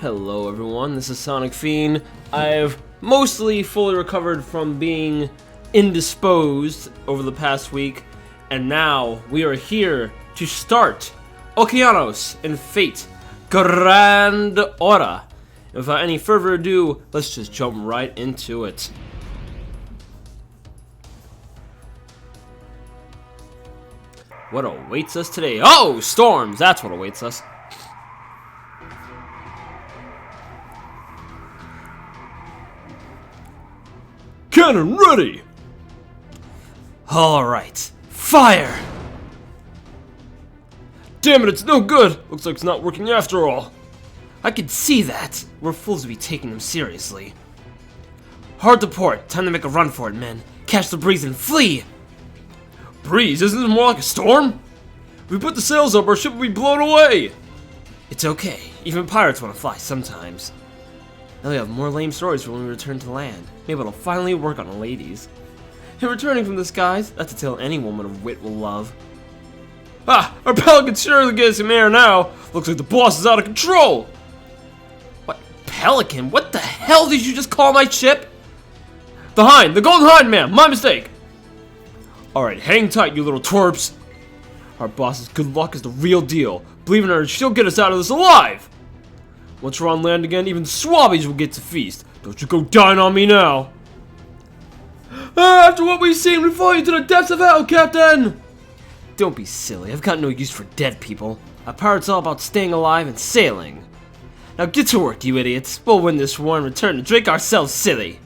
Hello everyone, this is Sonic Fiend. I've mostly fully recovered from being indisposed over the past week, and now we are here to start Okeanos in Fate Grand Hora. And without any further ado, let's just jump right into it. What awaits us today? Oh, storms! That's what awaits us. Cannon ready! Alright, fire! Damn it, it's no good! Looks like it's not working after all. I can see that. We're fools to be taking them seriously. Hard to port. Time to make a run for it, men. Catch the breeze and flee! Breeze? Isn't it more like a storm? If we put the sails up, our ship will be blown away! It's okay. Even pirates want to fly sometimes. Now we have more lame stories for when we return to land. Maybe it'll finally work on the ladies. And returning from the skies, that's a tale any woman of wit will love. Ah! Our pelican surely gets some air now! Looks like the boss is out of control! What? Pelican? What the hell did you just call my ship? The Hind! The Golden Hind, man! My mistake! Alright, hang tight, you little twerps! Our boss's good luck is the real deal. Believe in her, she'll get us out of this alive! Once we're on land again, even the swabbies will get to feast. Don't you go dying on me now! After what we've seen, we fall into the depths of hell, Captain! Don't be silly, I've got no use for dead people. A pirate's all about staying alive and sailing. Now get to work, you idiots. We'll win this war and return to drink ourselves silly.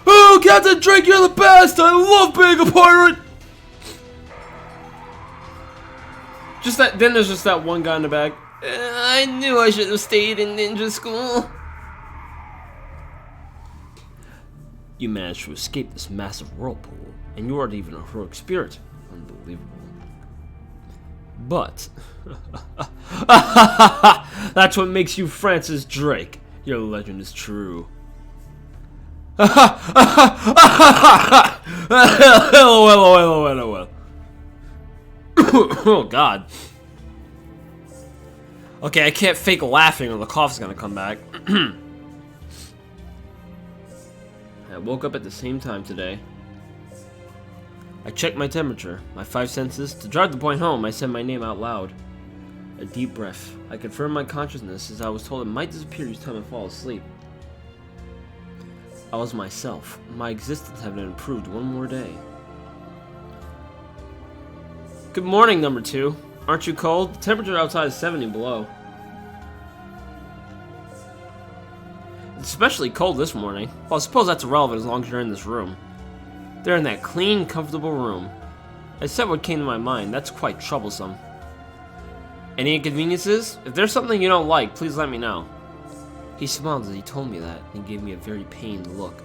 Oh, Captain Drake, you're the best! I love being a pirate! Then there's just that one guy in the back. I knew I should have stayed in ninja school. You managed to escape this massive whirlpool, and you aren't even a heroic spirit. Unbelievable. But that's what makes you Francis Drake. Your legend is true. LOL. Oh God. Okay, I can't fake laughing or the cough's gonna come back. I woke up at the same time today. I checked my temperature, my 5 senses. To drive the point home, I said my name out loud. A deep breath. I confirmed my consciousness as I was told it might disappear each time I fall asleep. I was myself. My existence had been improved one more day. Good morning, number 2. Aren't you cold? The temperature outside is 70 below. It's especially cold this morning. Well, I suppose that's irrelevant as long as you're in this room. They're in that clean, comfortable room. I said what came to my mind. That's quite troublesome. Any inconveniences? If there's something you don't like, please let me know. He smiled as he told me that, and gave me a very pained look.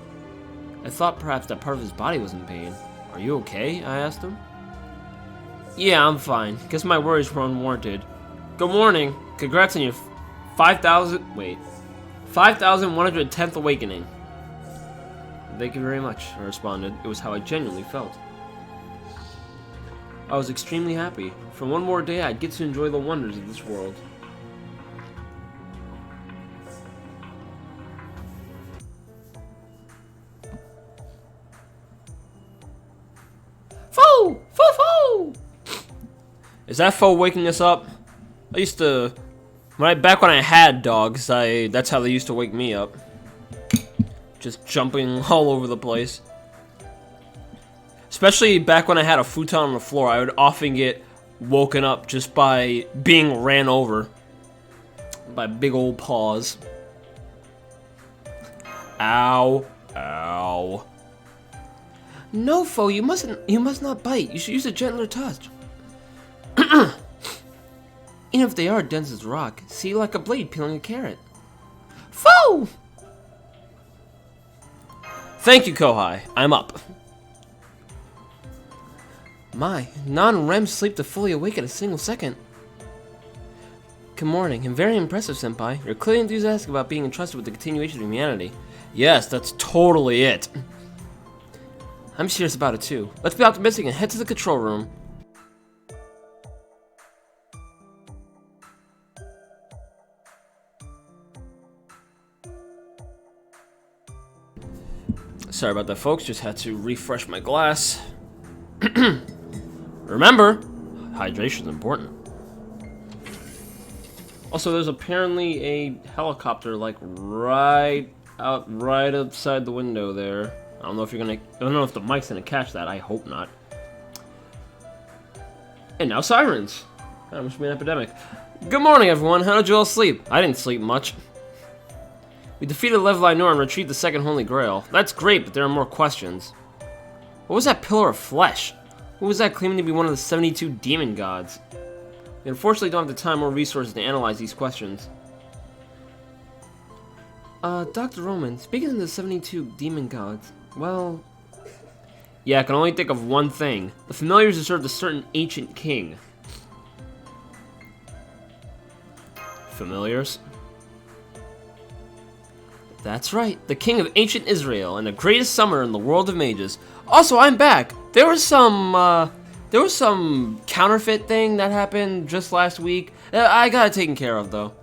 I thought perhaps that part of his body was in pain. Are you okay? I asked him. Yeah, I'm fine. Guess my worries were unwarranted. Good morning. Congrats on your 5,110th awakening. Thank you very much, I responded. It was how I genuinely felt. I was extremely happy. For one more day, I'd get to enjoy the wonders of this world. Foo! Foo foo! Is that foe waking us up? I used to, back when I had dogs, that's how they used to wake me up. Just jumping all over the place. Especially back when I had a futon on the floor, I would often get woken up just by being ran over by big old paws. Ow. Ow. No, foe, you must not bite. You should use a gentler touch. Even if they are dense as rock, see, like a blade peeling a carrot. Foe! Thank you, Kohai. I'm up. My, non-REM sleep to fully awake in a single second. Good morning, and very impressive, Senpai. You're clearly enthusiastic about being entrusted with the continuation of humanity. Yes, that's totally it. I'm serious about it too. Let's be optimistic and head to the control room. Sorry about that, folks. Just had to refresh my glass. Remember, hydration is important. Also, there's apparently a helicopter, like, right outside the window there. I don't know if I don't know if the mic's gonna catch that. I hope not. And now sirens. That must be an epidemic. Good morning, everyone. How did you all sleep? I didn't sleep much. We defeated Level Ainur and retrieved the second Holy Grail. That's great, but there are more questions. What was that pillar of flesh? Who was that claiming to be one of the 72 demon gods? We unfortunately don't have the time or resources to analyze these questions. Dr. Roman, speaking of the 72 demon gods, well... Yeah, I can only think of one thing. The familiars who served a certain ancient king. Familiars? That's right, the king of ancient Israel and the greatest summoner in the world of mages. Also, I'm back. There was some counterfeit thing that happened just last week. I got it taken care of, though.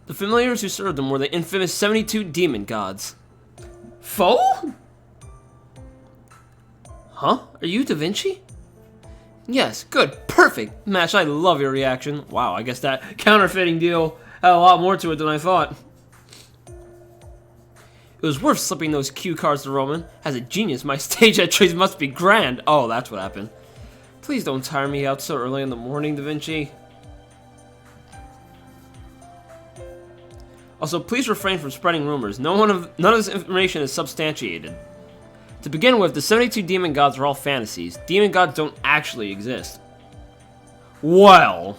The familiars who served them were the infamous 72 demon gods. Foe? Huh? Are you Da Vinci? Yes, good, perfect. Mash, I love your reaction. Wow, I guess that counterfeiting deal had a lot more to it than I thought. It was worth slipping those cue cards to Roman. As a genius, my stage entries must be grand. Oh, that's what happened. Please don't tire me out so early in the morning, Da Vinci. Also, please refrain from spreading rumors. None of this information is substantiated. To begin with, the 72 demon gods are all fantasies. Demon gods don't actually exist. Well...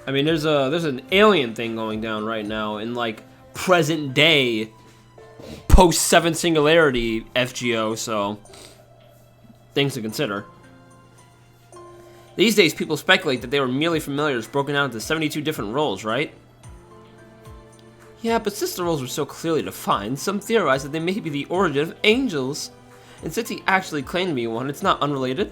I mean, there's an alien thing going down right now in, like, present day, post-7th Singularity FGO, so things to consider. These days, people speculate that they were merely familiars broken out into 72 different roles, right? Yeah, but since the roles were so clearly defined, some theorize that they may be the origin of angels. And since he actually claimed to be one, it's not unrelated.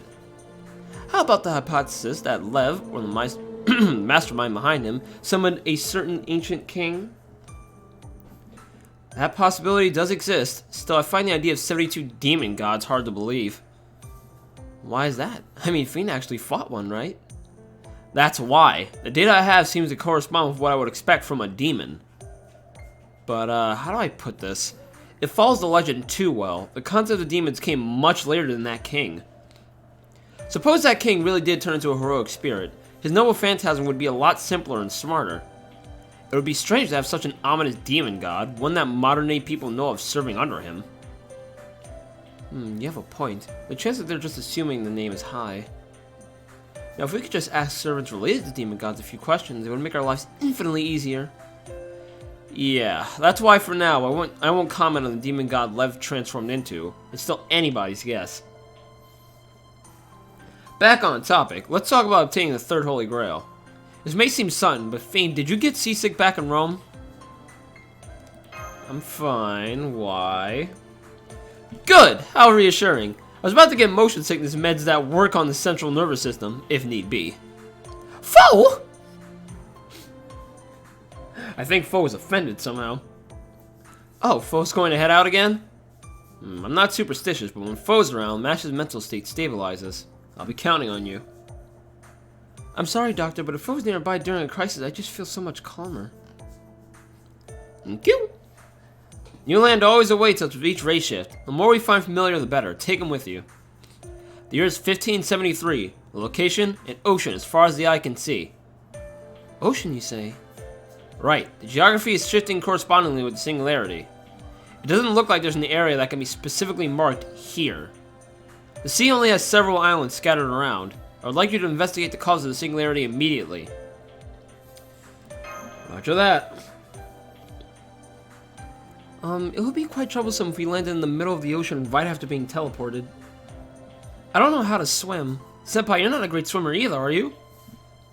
How about the hypothesis that Lev, or the mastermind behind him, summoned a certain ancient king? That possibility does exist. Still, I find the idea of 72 demon gods hard to believe. Why is that? I mean, Fiend actually fought one, right? That's why. The data I have seems to correspond with what I would expect from a demon. But, how do I put this? It follows the legend too well. The concept of demons came much later than that king. Suppose that king really did turn into a heroic spirit. His noble phantasm would be a lot simpler and smarter. It would be strange to have such an ominous demon god, one that modern-day people know of serving under him. You have a point. The chance that they're just assuming the name is high. Now, if we could just ask servants related to demon gods a few questions, it would make our lives infinitely easier. Yeah, that's why for now, I won't comment on the demon god Lev transformed into. It's still anybody's guess. Back on topic, let's talk about obtaining the third Holy Grail. This may seem sudden, but Fiend, did you get seasick back in Rome? I'm fine. Why? Good! How reassuring. I was about to get motion sickness meds that work on the central nervous system, if need be. Foe! I think Foe was offended somehow. Oh, Foe's going to head out again? I'm not superstitious, but when Foe's around, Mash's mental state stabilizes. I'll be counting on you. I'm sorry, Doctor, but if Foe's nearby during a crisis, I just feel so much calmer. Thank you. New land always awaits us with each race shift. The more we find familiar, the better. Take them with you. The year is 1573. The location? An ocean as far as the eye can see. Ocean, you say? Right. The geography is shifting correspondingly with the singularity. It doesn't look like there's an area that can be specifically marked here. The sea only has several islands scattered around. I would like you to investigate the cause of the singularity immediately. Roger that. It would be quite troublesome if we landed in the middle of the ocean right after being teleported. I don't know how to swim. Senpai, you're not a great swimmer either, are you?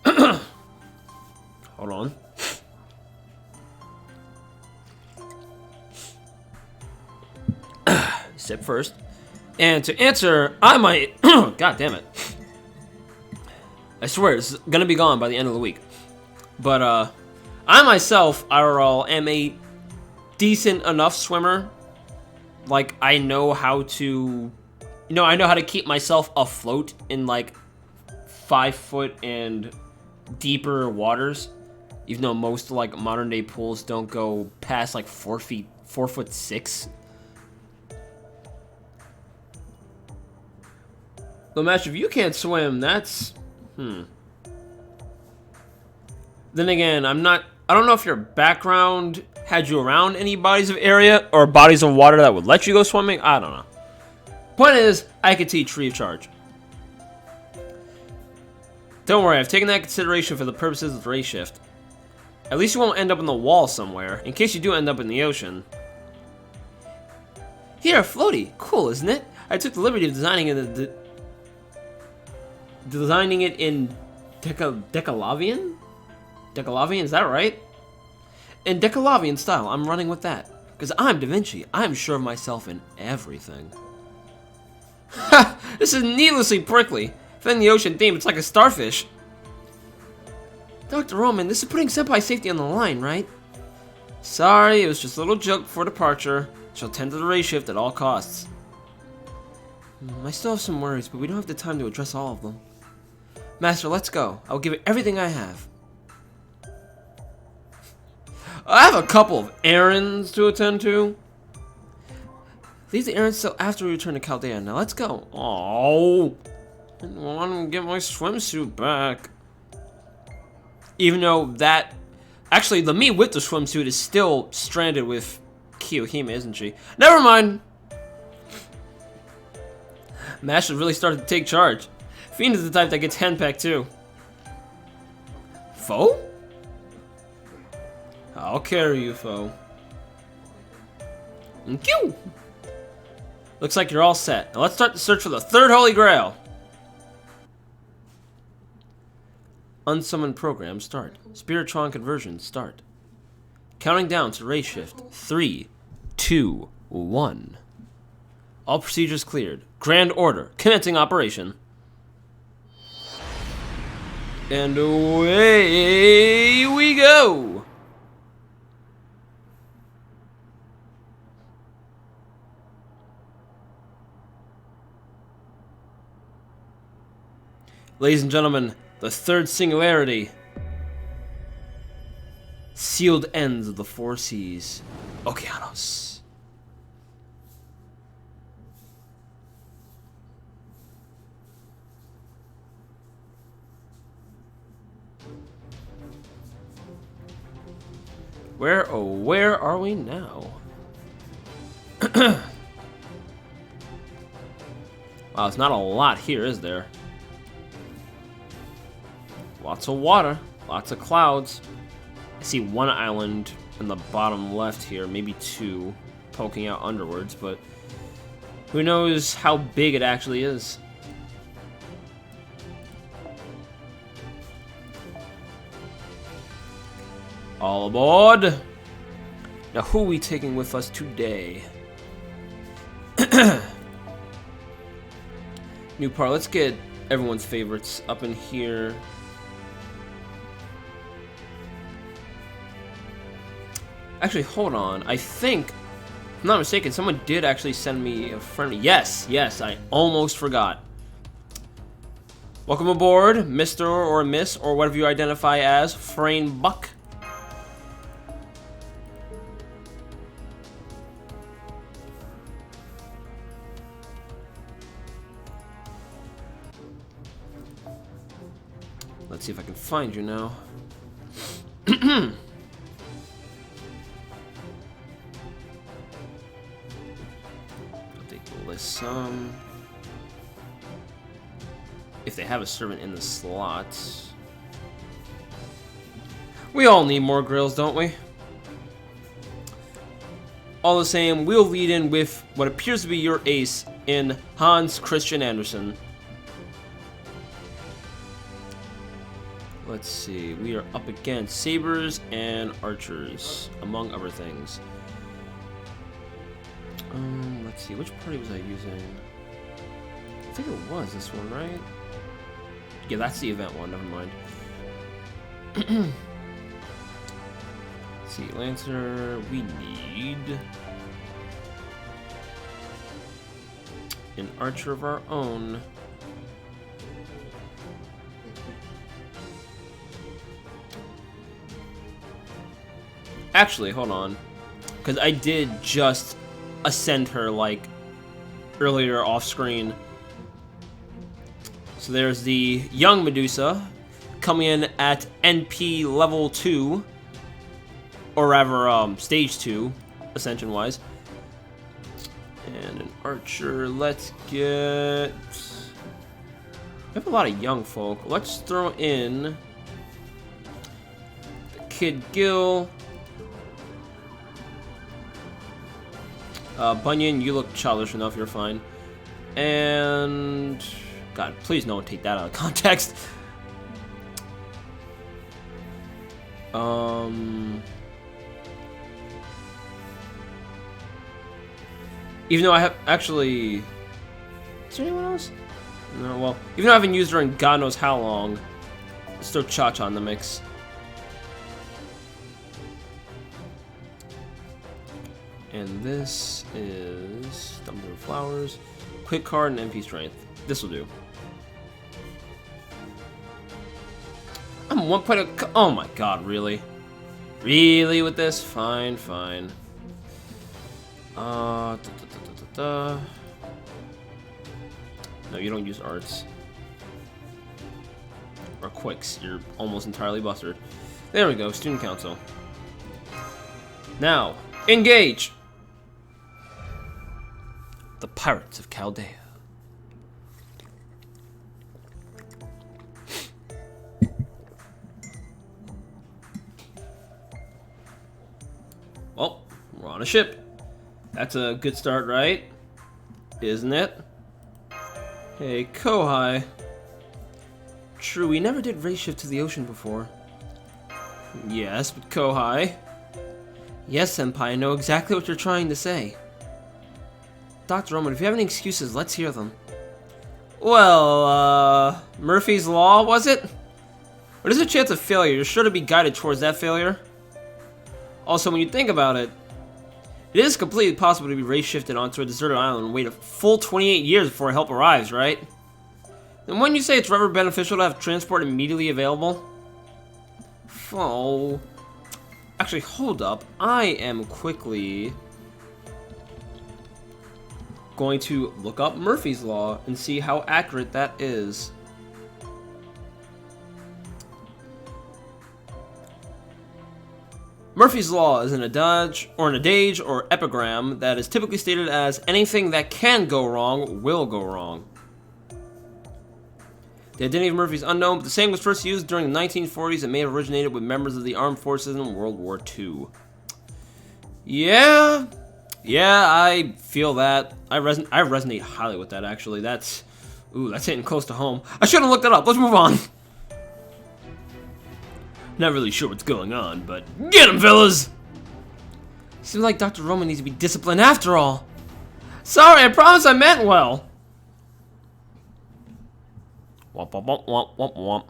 Hold on. Sip first. And to answer, I might... God damn it. I swear, it's gonna be gone by the end of the week. But, I myself, IRL, am a decent enough swimmer. Like, I know how to, I know how to keep myself afloat in like 5 foot and deeper waters. Even though most like modern day pools don't go past like 4'6". No matter if you can't swim, that's Then again, I don't know if your background had you around any bodies of area or bodies of water that would let you go swimming. I don't know. Point is, I could teach free of charge. Don't worry, I've taken that into consideration for the purposes of the race shift. At least you won't end up in the wall somewhere, in case you do end up in the ocean. Here, a floaty. Cool, isn't it? I took the liberty of designing it in Decalavian? Decalavian, is that right? In Decalavian style, I'm running with that. Because I'm Da Vinci. I'm sure of myself in everything. Ha! This is needlessly prickly. If in the ocean theme, it's like a starfish. Dr. Roman, this is putting Senpai's safety on the line, right? Sorry, it was just a little joke before departure. She'll tend to the race shift at all costs. I still have some worries, but we don't have the time to address all of them. Master, let's go. I'll give it everything I have. I have a couple of errands to attend to. Leave the errands till after we return to Chaldea. Now let's go. Oh, I want to get my swimsuit back. Even though that... Actually, the me with the swimsuit is still stranded with Kiyohime, isn't she? Never mind. Mash has really started to take charge. Fiend is the type that gets henpecked too. Foe? I'll carry you, Foe. Thank you. Looks like you're all set. Now let's start the search for the third Holy Grail. Unsummoned program start. Spiritron conversion start. Counting down to race shift. 3, 2, 1. All procedures cleared. Grand order. Commencing operation. And away we go. Ladies and gentlemen, the third singularity. Sealed ends of the four seas. Okeanos. Where, oh, where are we now? Wow, it's not a lot here, is there? Lots of water, lots of clouds. I see one island in the bottom left here, maybe two, poking out underwards, but who knows how big it actually is. All aboard! Now who are we taking with us today? New part, let's get everyone's favorites up in here. Actually, hold on. I think, if I'm not mistaken, someone did actually send me a friend. Yes, yes, I almost forgot. Welcome aboard, Mr. or Miss, or whatever you identify as, Frame Buck. Let's see if I can find you now. Some, if they have a servant in the slot. We all need more grills, don't we? All the same, we'll lead in with what appears to be your ace in Hans Christian Andersen. Let's see, we are up against sabers and archers, among other things. Let's see, which party was I using? I think it was this one, right? Yeah, that's the event one, never mind. Let's See, Lancer, we need an archer of our own. Actually, hold on. Because I did just ascend her, like, earlier off screen. So there's the young Medusa coming in at NP level 2. Or rather, stage 2, ascension-wise. And an archer, let's get... We have a lot of young folk. Let's throw in the Kid Gil. Bunyan, you look childish enough, you're fine. And... God, please no one take that out of context. Even though I have... Actually... Is there anyone else? No, well... Even though I haven't used her in God knows how long, let's throw Cha-Cha in the mix. And this is... Number of Flowers. Quick card and MP Strength. This will do. I'm 1 point of... Oh my god, really? Really with this? Fine, fine. No, you don't use arts. Or quicks. You're almost entirely busted. There we go, student council. Now, engage! The Pirates of Chaldea. Well, we're on a ship. That's a good start, right? Isn't it? Hey, Kohai. True, we never did race shift to the ocean before. Yes, but Kohai. Yes, Senpai, I know exactly what you're trying to say. Dr. Roman, if you have any excuses, let's hear them. Well, Murphy's Law, was it? What is a chance of failure? You're sure to be guided towards that failure. Also, when you think about it, it is completely possible to be race shifted onto a deserted island and wait a full 28 years before help arrives, right? And when you say it's rather beneficial to have transport immediately available? Oh. Actually, hold up. I am quickly going to look up Murphy's Law and see how accurate that is. Murphy's Law is an adage or epigram that is typically stated as anything that can go wrong will go wrong. The identity of Murphy is unknown, but the saying was first used during the 1940s and may have originated with members of the armed forces in World War II. Yeah, I feel that. I resonate highly with that, actually. That's hitting close to home. I should have looked it up. Let's move on. Not really sure what's going on, but get him, fellas! Seems like Dr. Roman needs to be disciplined after all. Sorry, I promise I meant well. Womp womp womp womp womp womp.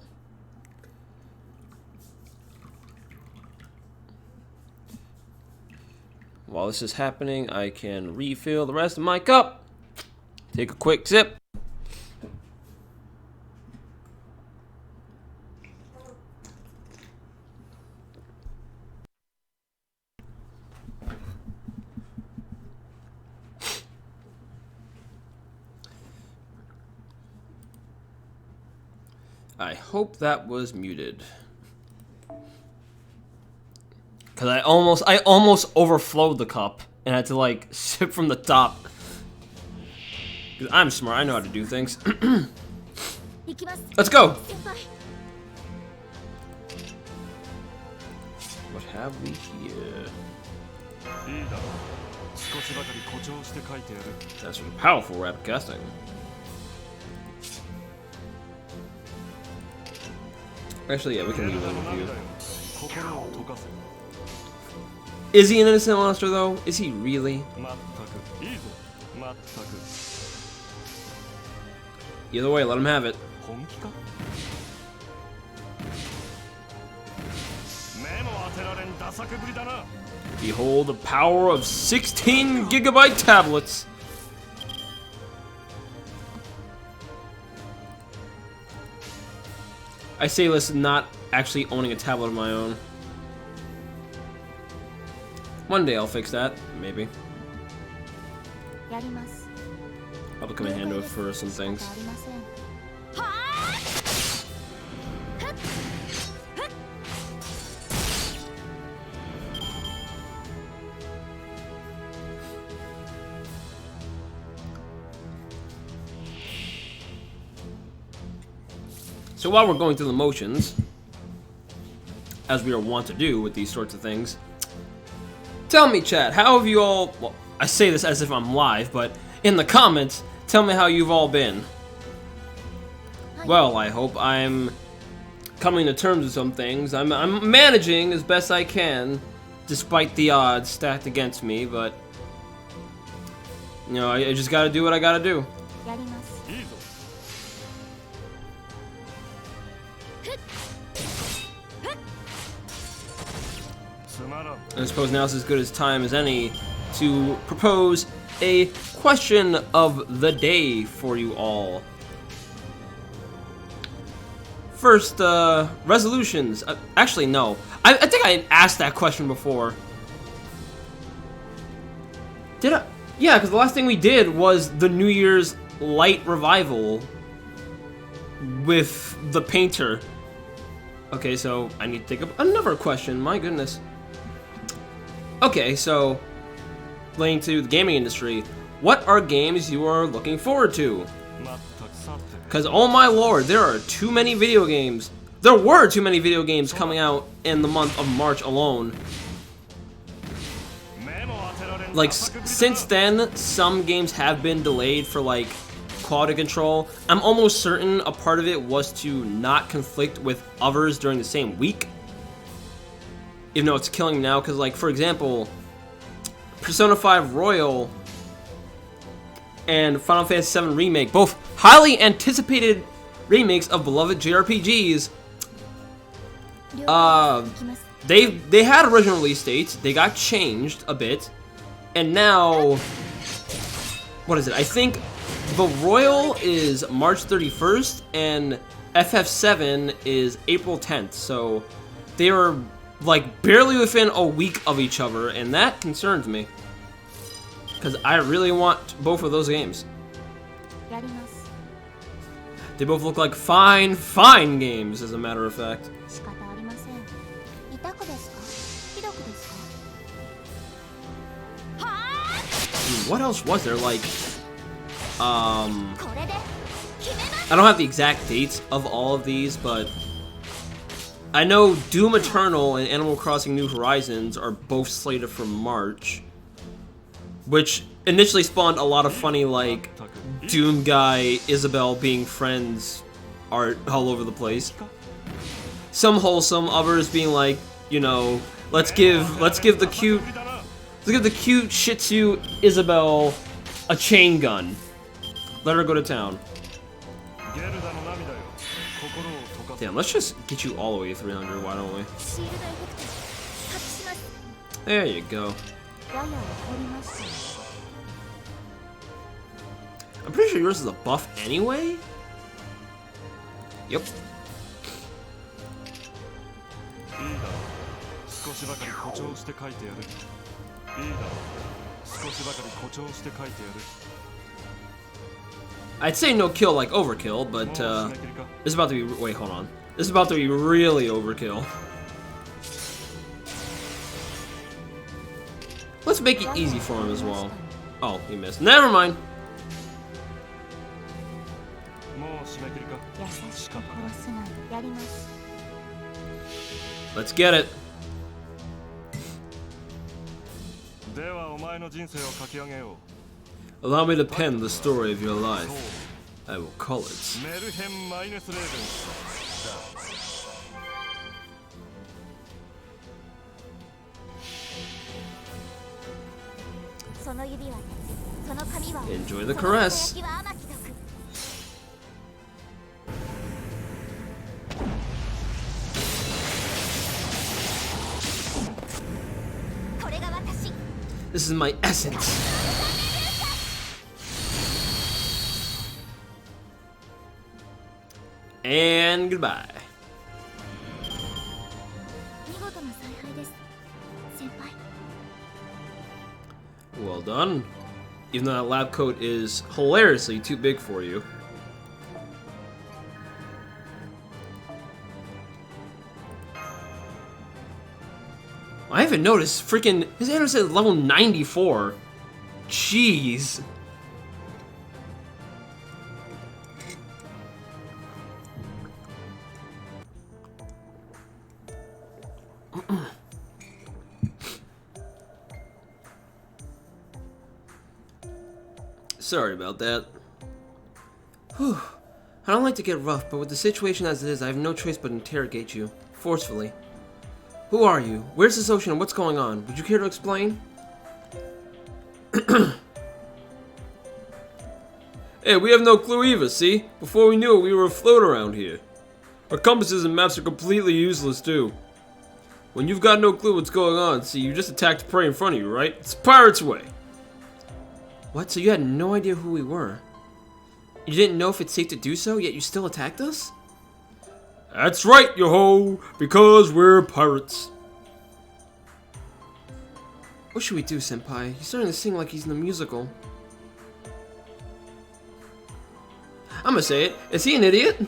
While this is happening, I can refill the rest of my cup. Take a quick sip. I hope that was muted. Cause I almost overflowed the cup and had to like sip from the top. Cause I'm smart, I know how to do things. Let's go! What have we here? That's some powerful rapid casting. Actually, yeah, we can leave that with you. Is he an innocent monster, though? Is he really? Either way, let him have it. Behold the power of 16 gigabyte tablets. I say this not actually owning a tablet of my own. One day I'll fix that, maybe. Probably come in handy for some things. So while we're going through the motions, as we are wont to do with these sorts of things, tell me, chat, how have you all... Well, I say this as if I'm live, but in the comments, tell me how you've all been. Well, I hope I'm coming to terms with some things. I'm managing as best I can, despite the odds stacked against me, but... You know, I just gotta do what I gotta do. And I suppose now's as good as time as any to propose a question of the day for you all. First, resolutions. Actually, no. I think I asked that question before. Did I? Yeah, because the last thing we did was the New Year's light revival with the painter. Okay, so I need to think of another question. My goodness. Okay, so, relating to the gaming industry, what are games you are looking forward to? Because, oh my lord, there are too many video games. There were too many video games coming out in the month of March alone. Like, since then, some games have been delayed for, like, quality control. I'm almost certain a part of it was to not conflict with others during the same week. Even though it's killing me now, because, like, for example, Persona 5 Royal and Final Fantasy VII Remake, both highly anticipated remakes of beloved JRPGs, they had original release dates, they got changed a bit, and now, what is it? I think the Royal is March 31st, and FF7 is April 10th, so they were like barely within a week of each other, and that concerns me because I really want both of those games. They both look like fine games, as a matter of fact. What else was there? Like, I don't have the exact dates of all of these, but I know Doom Eternal and Animal Crossing New Horizons are both slated for March, which initially spawned a lot of funny, like, Doom guy, Isabelle being friends art all over the place. Some wholesome, others being like, you know, let's give the cute Shih Tzu Isabelle a chain gun. Let her go to town. Damn, let's just get you all the way to 300, why don't we? There you go. I'm pretty sure yours is a buff anyway? Yep. I'd say no kill like overkill, but this is about to be. Wait, hold on. This is about to be really overkill. Let's make it easy for him as well. Oh, he missed. Never mind. Let's get it. Allow me to pen the story of your life. I will call it Enjoy the caress. This is my essence. And goodbye. Well done. Even though that lab coat is hilariously too big for you. I haven't noticed. Freaking his anime says level 94. Jeez. Sorry about that. Whew. I don't like to get rough, but with the situation as it is, I have no choice but to interrogate you. Forcefully. Who are you? Where's this ocean and what's going on? Would you care to explain? Hey, we have no clue either, see? Before we knew it, we were afloat around here. Our compasses and maps are completely useless, too. When you've got no clue what's going on, see, you just attacked prey in front of you, right? It's a pirate's way. What? So you had no idea who we were? You didn't know if it's safe to do so, yet you still attacked us? That's right, yo-ho! Because we're pirates. What should we do, Senpai? He's starting to sing like he's in a musical. I'm gonna say it. Is he an idiot?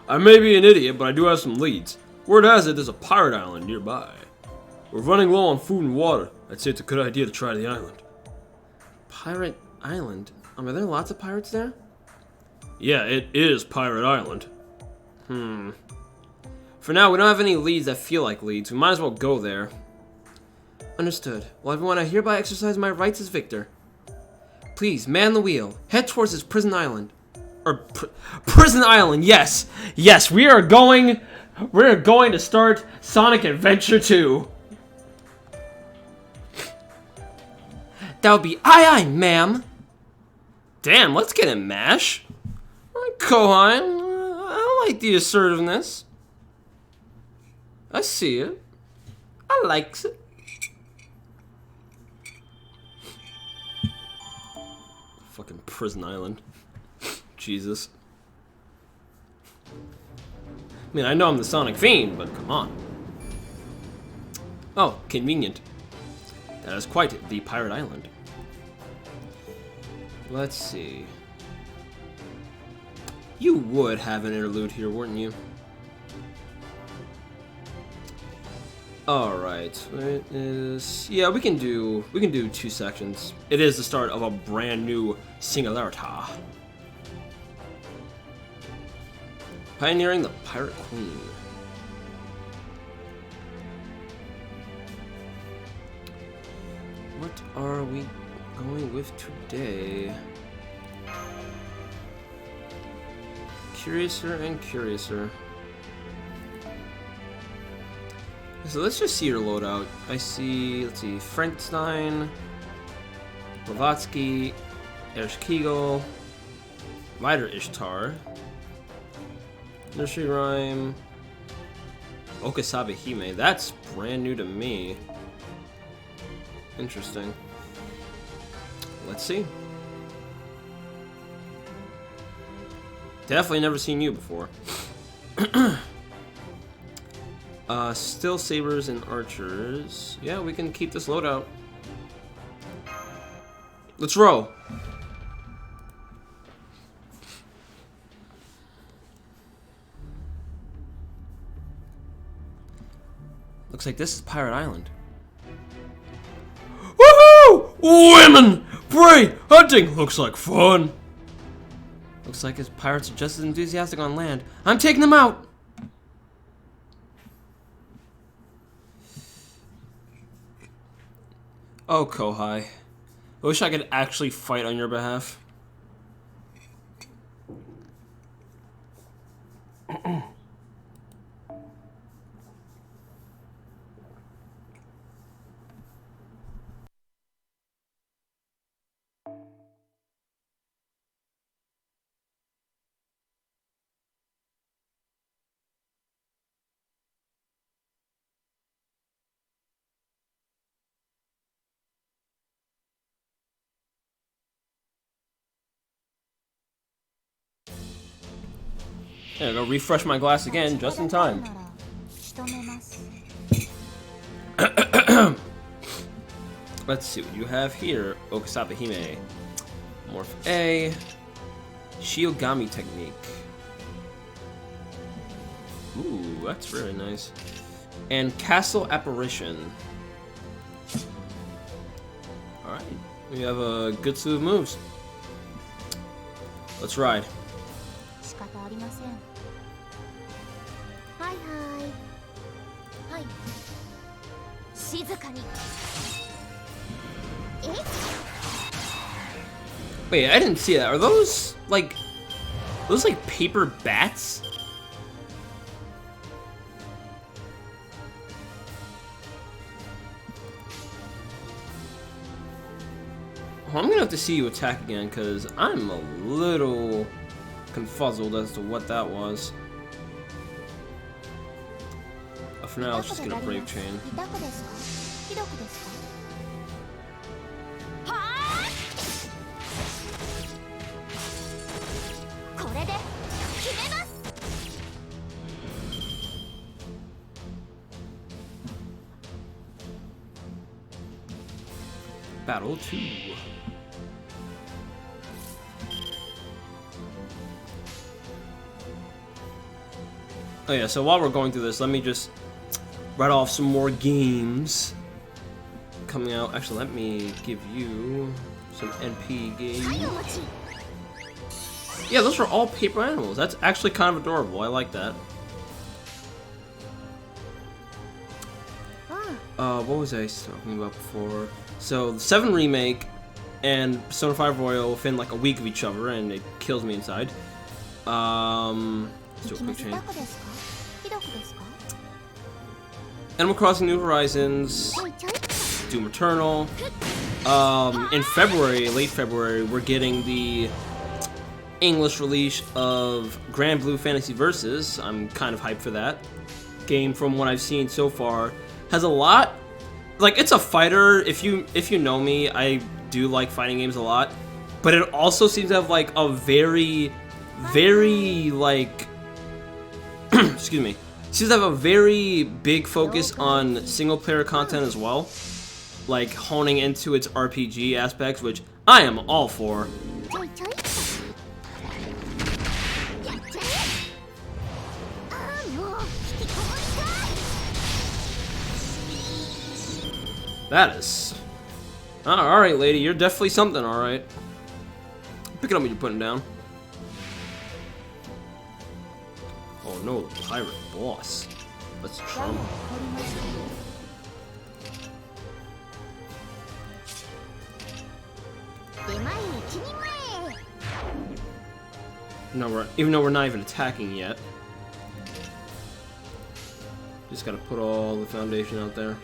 I may be an idiot, but I do have some leads. Word has it there's a pirate island nearby. We're running low on food and water. I'd say it's a good idea to try the island. Pirate Island? Are there lots of pirates there? Yeah, it is Pirate Island. For now, we don't have any leads that feel like leads. We might as well go there. Understood. Well, everyone, I hereby exercise my rights as victor. Please, man the wheel. Head towards this prison island. Prison Island, yes! Yes, we're going to start Sonic Adventure 2. That would be aye, ma'am. Damn, let's get in MASH. Kohan, I like the assertiveness. I see it. I likes it. Fucking prison island. Jesus. I mean, I know I'm the Sonic Fiend, but come on. Oh, convenient. That is quite the pirate island. Let's see. You would have an interlude here, wouldn't you? Alright. It is, yeah, we can do 2 sections. It is the start of a brand new Singularity. Pioneering the Pirate Queen. What are we going with today? Curiouser and curiouser. So let's just see your loadout. I see, let's see, Frankenstein, Blavatsky, Ershkigal, Rider Ishtar, Nursery Rhyme, Okasabe Hime. That's brand new to me. Interesting. Let's see. Definitely never seen you before. Still sabers and archers. Yeah, we can keep this loadout. Let's roll. Looks like this is Pirate Island. Woohoo! Women! Prey! Hunting! Looks like fun. Looks like his pirates are just as enthusiastic on land. I'm taking them out! Oh, Kohai. I wish I could actually fight on your behalf. Yeah, it'll refresh my glass again, just in time. Let's see what you have here. Okasape Hime. Morph A. Shiogami technique. Ooh, that's very nice. And Castle Apparition. Alright, we have a good slew of moves. Let's ride. Wait, I didn't see that. Are those like paper bats? I'm gonna have to see you attack again because I'm a little confuzzled as to what that was. But for now, let's just get a Brave Chain. Battle 2. Oh yeah, so while we're going through this, let me just write off some more games coming out. Actually, let me give you some NP games. Yeah, those are all paper animals. That's actually kind of adorable. I like that. What was I talking about before? So, the 7 Remake and Persona 5 Royal within like a week of each other, and it kills me inside. Let's do a quick chain. Animal Crossing New Horizons, Doom Eternal. In February, late February, we're getting the English release of Grand Blue Fantasy Versus. I'm kind of hyped for that. Game, from what I've seen so far, has a lot. Like, it's a fighter. If you know me, I do like fighting games a lot. But it also seems to have like a very like excuse me. Seems to have a very big focus on single player content as well. Like honing into its RPG aspects, which I am all for. That is... Alright, lady, you're definitely something, alright. Pick it up when you're putting down. Oh no, pirate boss. Let's trauma. No, even though we're not even attacking yet. Just gotta put all the foundation out there.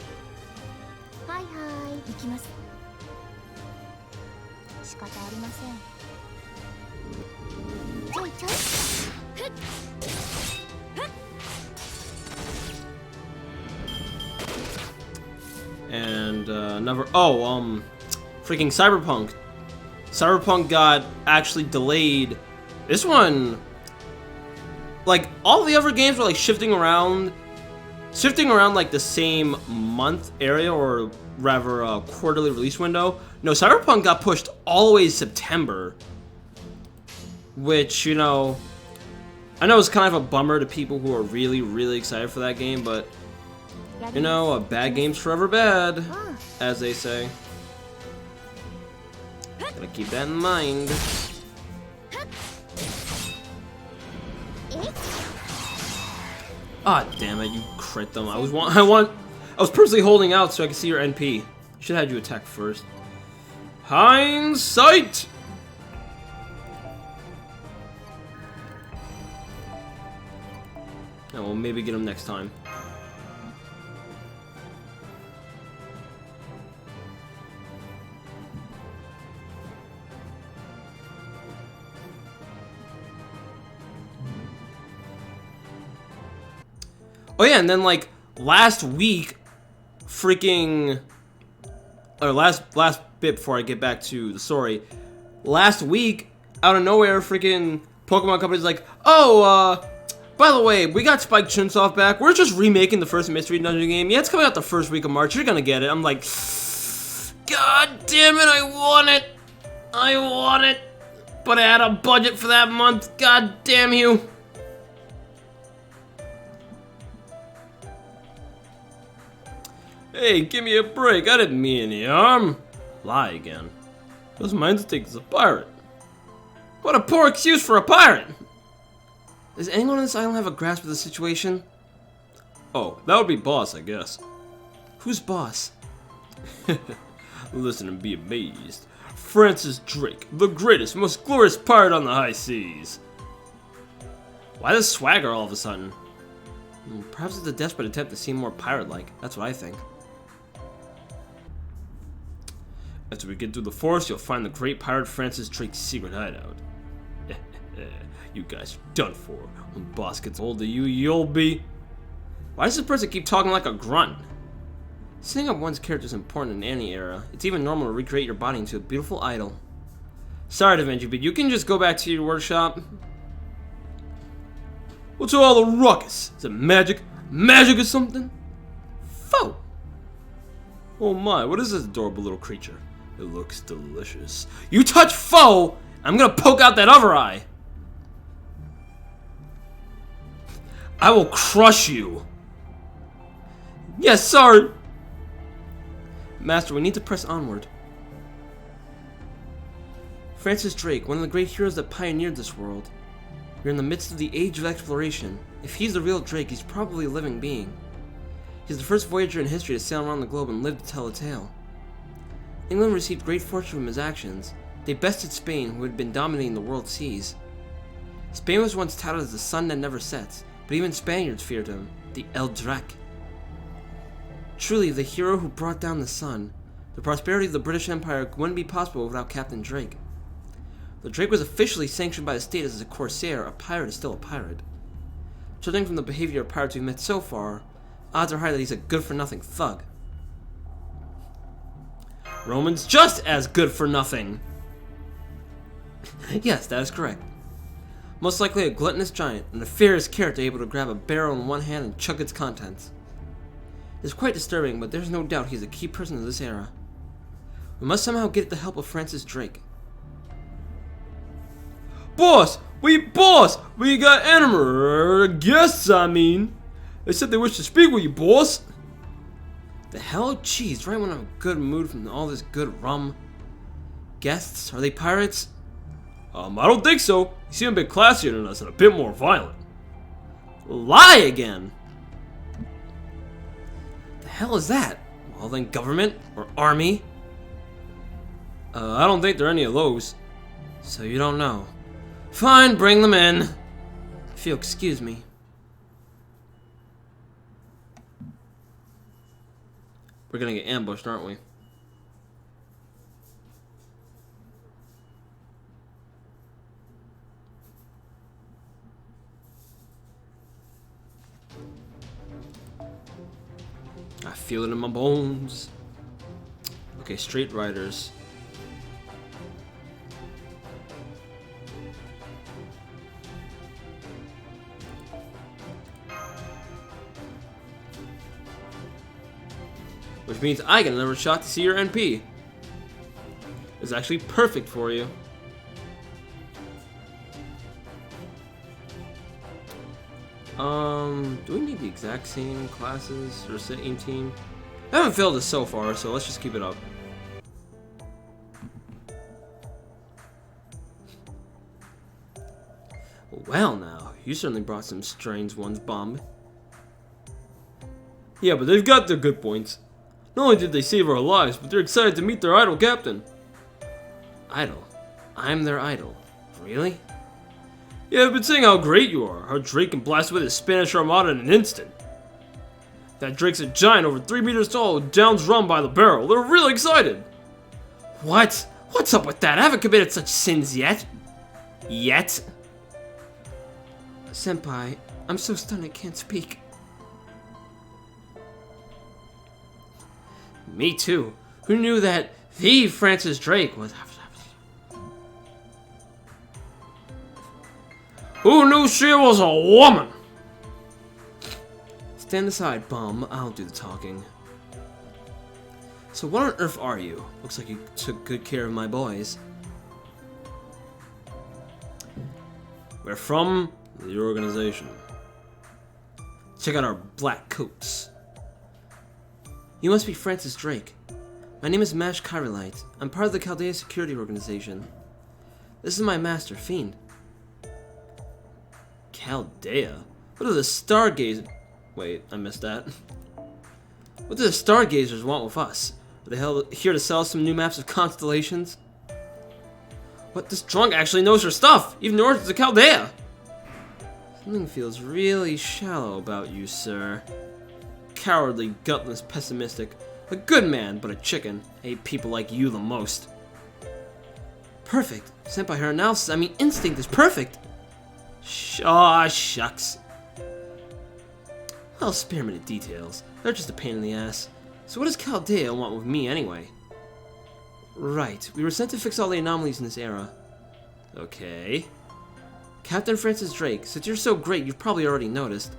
And another freaking Cyberpunk got actually delayed. This one, like all the other games were like shifting around like the same month area, or rather quarterly release window. No, Cyberpunk got pushed all the way to September, which, you know, I know it's kind of a bummer to people who are really excited for that game, but you know, a bad game's forever bad, as they say. Gotta keep that in mind. Ah, damn it, you crit them. I was purposely holding out so I could see your NP. Should have had you attack first. Hindsight! And we'll maybe get him next time. Oh yeah, and then like last week, freaking, or last bit before I get back to the story, last week, out of nowhere, freaking Pokemon company's like, oh, By the way, we got Spike Chunsoft back. We're just remaking the first Mystery Dungeon game. Yeah, it's coming out the first week of March. You're gonna get it. I'm like, God damn it, I want it. I want it. But I had a budget for that month. God damn you. Hey, give me a break. I didn't mean any harm. Lie again. Those minds think he's a pirate. What a poor excuse for a pirate. Does anyone on this island have a grasp of the situation? Oh, that would be Boss, I guess. Who's Boss? Listen and be amazed. Francis Drake, the greatest, most glorious pirate on the high seas. Why this swagger all of a sudden? Perhaps it's a desperate attempt to seem more pirate-like. That's what I think. After we get through the forest, you'll find the great pirate Francis Drake's secret hideout. You guys are done for. When Boss gets hold of you, you'll be... Why does this person keep talking like a grunt? Setting up one's character is important in any era. It's even normal to recreate your body into a beautiful idol. Sorry to vent you, but you can just go back to your workshop. What's all the ruckus? Is it magic? Magic or something? Foe! Oh my, what is this adorable little creature? It looks delicious. You touch Foe, I'm gonna poke out that other eye. I will crush you. Yes, sorry. Master, we need to press onward. Francis Drake, one of the great heroes that pioneered this world. We're in the midst of the age of exploration. If he's the real Drake, he's probably a living being. He's the first voyager in history to sail around the globe and live to tell a tale. England received great fortune from his actions. They bested Spain, who had been dominating the world seas. Spain was once touted as the sun that never sets, but even Spaniards feared him, the El Drac. Truly, the hero who brought down the sun. The prosperity of the British Empire wouldn't be possible without Captain Drake. Though Drake was officially sanctioned by the state as a corsair, a pirate is still a pirate. Judging from the behavior of pirates we've met so far, odds are high that he's a good-for-nothing thug. Roman's just as good-for-nothing. Yes, that is correct. Most likely a gluttonous giant, a nefarious character able to grab a barrel in one hand and chug its contents. It's quite disturbing, but there's no doubt he's a key person of this era. We must somehow get the help of Francis Drake. Boss! We got guests, I mean. They said they wish to speak with you, boss. The hell? Jeez, right when I'm in a good mood from all this good rum. Guests? Are they pirates? I don't think so. You seem a bit classier than us and a bit more violent. Lie again! The hell is that? Well then, government? Or army? I don't think there are any of those. So you don't know. Fine, bring them in. If you'll excuse me. We're gonna get ambushed, aren't we? I feel it in my bones. Okay, straight riders. Which means I get another shot to see your NP. It's actually perfect for you. Do we need the exact same classes or same team? I haven't failed this so far, so let's just keep it up. Well now, you certainly brought some strange ones, Bomb. Yeah, but they've got their good points. Not only did they save our lives, but they're excited to meet their idol captain. Idol? I'm their idol. Really? Yeah, I've been saying how great you are, how Drake can blast with his Spanish Armada in an instant. That Drake's a giant over 3 meters tall who downs rum by the barrel. They're really excited. What? What's up with that? I haven't committed such sins yet. Senpai, I'm so stunned I can't speak. Me too. Who knew that the Francis Drake was... Who knew she was a woman? Stand aside, bum. I'll do the talking. So what on earth are you? Looks like you took good care of my boys. We're from the organization. Check out our black coats. You must be Francis Drake. My name is Mash Kyrillite. I'm part of the Chaldea Security Organization. This is my master, Fiend. Chaldea? What do the Stargazers... Wait, I missed that. What do the Stargazers want with us? Are they here to sell us some new maps of constellations? What? This drunk actually knows her stuff! Even the origins of Chaldea! Something feels really shallow about you, sir. Cowardly, gutless, pessimistic. A good man, but a chicken. I hate people like you the most. Perfect. Sent by her analysis, I mean instinct is perfect. Aw, shucks. I'll spare me the details. They're just a pain in the ass. So what does Chaldea want with me anyway? Right. We were sent to fix all the anomalies in this era. Okay. Captain Francis Drake, since you're so great, you've probably already noticed.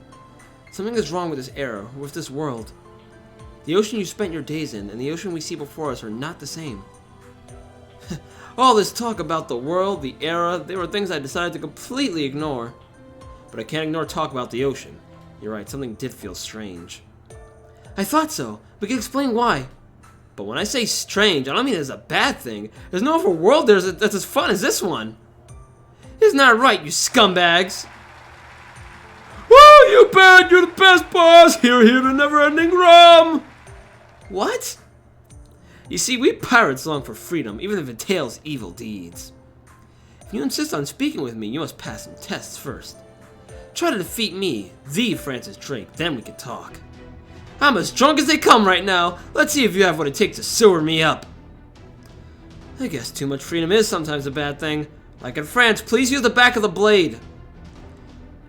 Something is wrong with this era, with this world. The ocean you spent your days in and the ocean we see before us are not the same. All this talk about the world, the era, they were things I decided to completely ignore. But I can't ignore talk about the ocean. You're right, something did feel strange. I thought so. We can explain why. But when I say strange, I don't mean it as a bad thing. There's no other world that's as fun as this one. Isn't that right, you scumbags? Woo, you bad, you're the best boss! Here, the never-ending rum! What? You see, we pirates long for freedom, even if it entails evil deeds. If you insist on speaking with me, you must pass some tests first. Try to defeat me, the Francis Drake, then we can talk. I'm as drunk as they come right now. Let's see if you have what it takes to sewer me up. I guess too much freedom is sometimes a bad thing. Like in France, please use the back of the blade.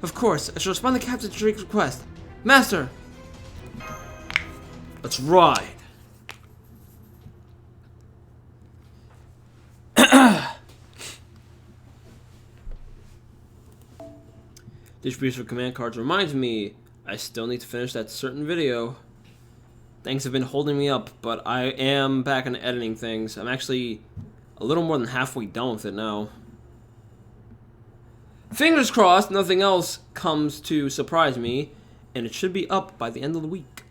Of course, I shall respond to Captain Drake's request. Master! Let's ride. Distribution of command cards reminds me I still need to finish that certain video. Things have been holding me up, but I am back on editing things. I'm actually a little more than halfway done with it now. Fingers crossed nothing else comes to surprise me, and it should be up by the end of the week.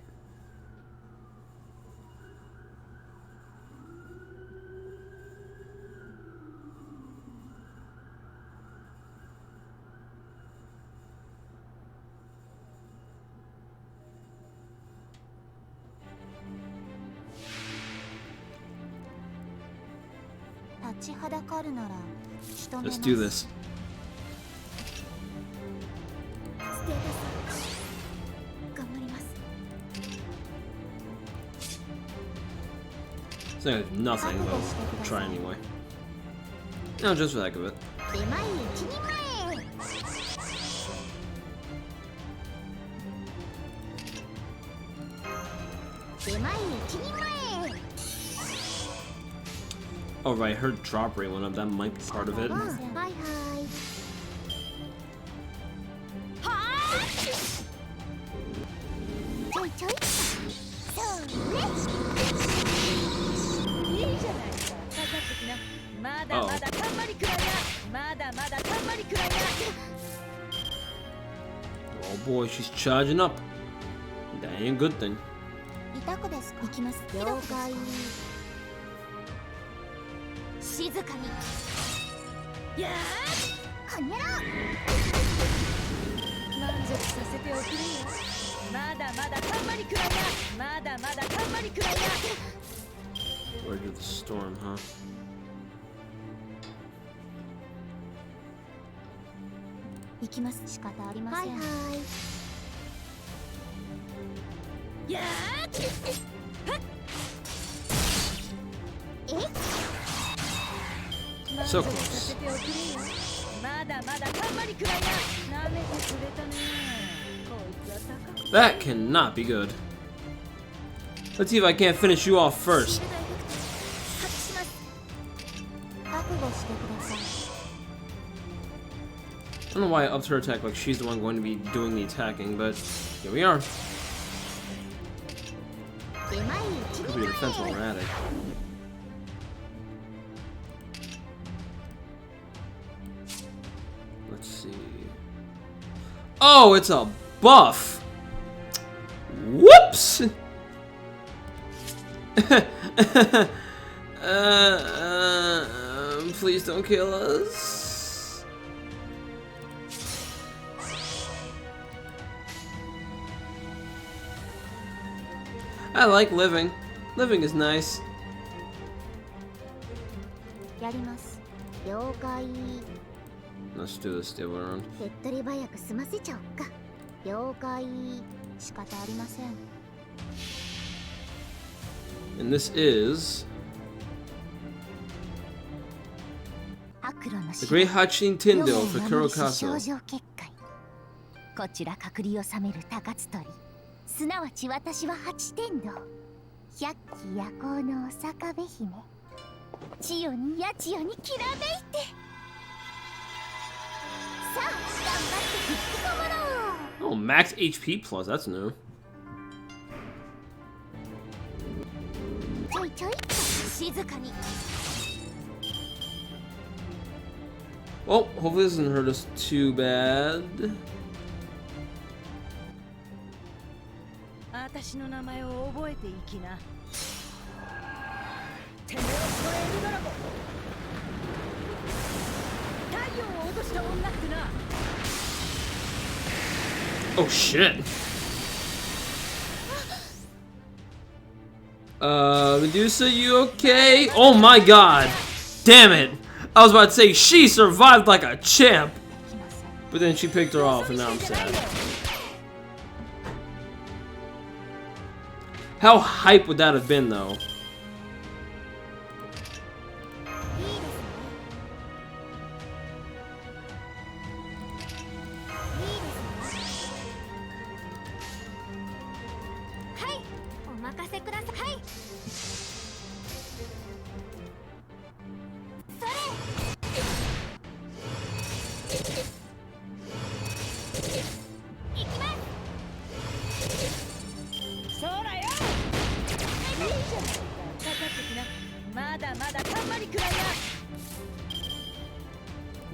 Let's do this. It's like nothing, but we'll try anyway. No, just for the heck of it. Oh right, her drop rate went up. That might be part of it. Oh boy, she's charging up. That ain't a good thing. Word of the storm, huh? So close. That cannot be good. Let's see if I can't finish you off first. I don't know why I upped her attack like she's the one going to be doing the attacking, but here we are. Could be a defensive or attic. Let's see. Oh, it's a buff. Whoops. Please don't kill us. I like living. Living is nice. Let's do this the other way around. And this is the Great Hachin Tindo for Kurokaso. こちら隔離を収める高津鳥、すなわち私は八天道、百鬼夜行のお坂部姫、千代に八千代にきらめいて、さあ頑張って引きこもろう。 Oh, max HP plus, that's new. ちょいちょい静かに。 Well, hopefully this doesn't hurt us too bad. 私の名前を覚えていきな。てめえを超えるドラゴン。太陽を落とした女ってな。 Oh shit. Medusa, you okay? Oh my god. Damn it. I was about to say she survived like a champ. But then she picked her off and now I'm sad. How hype would that have been though?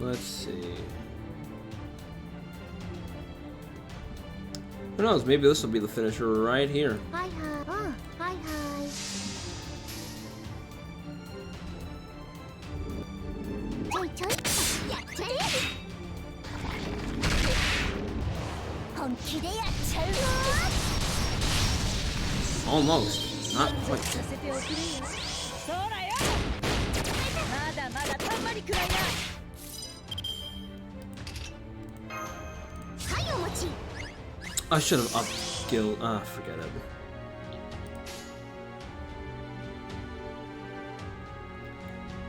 Let's see. Who knows? Maybe this will be the finisher right here. Hi hi. Oh, hi hi. Choi choi. Yatte. Honki de yachchau wo. Almost. Not quite. そうだよ。まだまだたんまりくらいな。 I should have upped skill. Ah, forget it.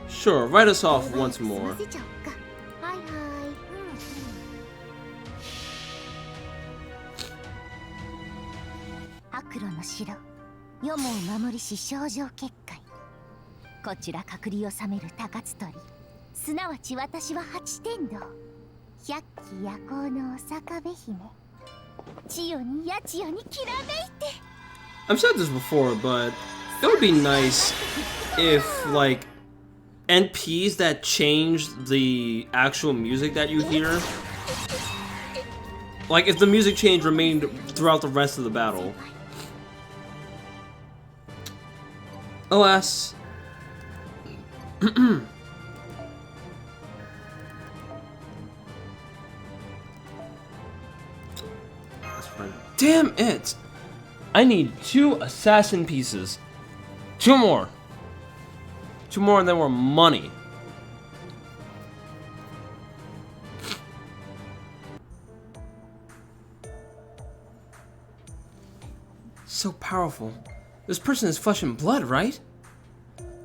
Sure, write us off once more. Hi hi. 悪路の城、世も守りし症状結界。こちら隔離を収める高津鳥、すなわち私は八天道、百鬼夜行のお坂部姫。 I've said this before, but it would be nice if, like, NPs that changed the actual music that you hear, like, if the music change remained throughout the rest of the battle. Alas. Damn it! I need 2 assassin pieces. 2 more. 2 more and then we're money. So powerful. This person is flesh and blood, right?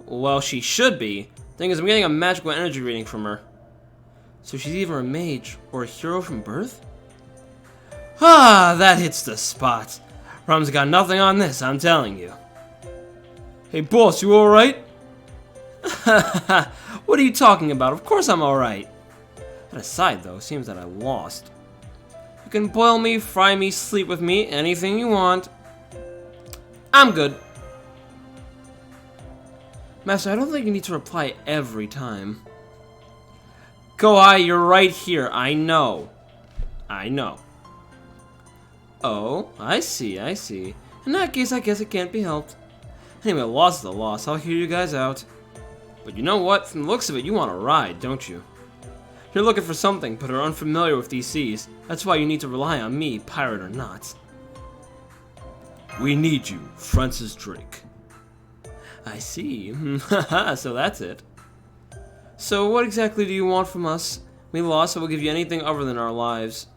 Well, she should be. Thing is, I'm getting a magical energy reading from her. So she's either a mage or a hero from birth? Ah, that hits the spot. Rum's got nothing on this, I'm telling you. Hey boss, you alright? What are you talking about? Of course I'm alright. That aside though, seems that I lost. You can boil me, fry me, sleep with me, anything you want. I'm good. Master, I don't think you need to reply every time. Kohai, you're right here. I know. I know. Oh, I see, I see. In that case, I guess it can't be helped. Anyway, a loss is a loss. I'll hear you guys out. But you know what? From the looks of it, you want to ride, don't you? You're looking for something, but are unfamiliar with these seas. That's why you need to rely on me, pirate or not. We need you, Francis Drake. I see. Haha, so that's it. So what exactly do you want from us? We lost, so we'll give you anything other than our lives.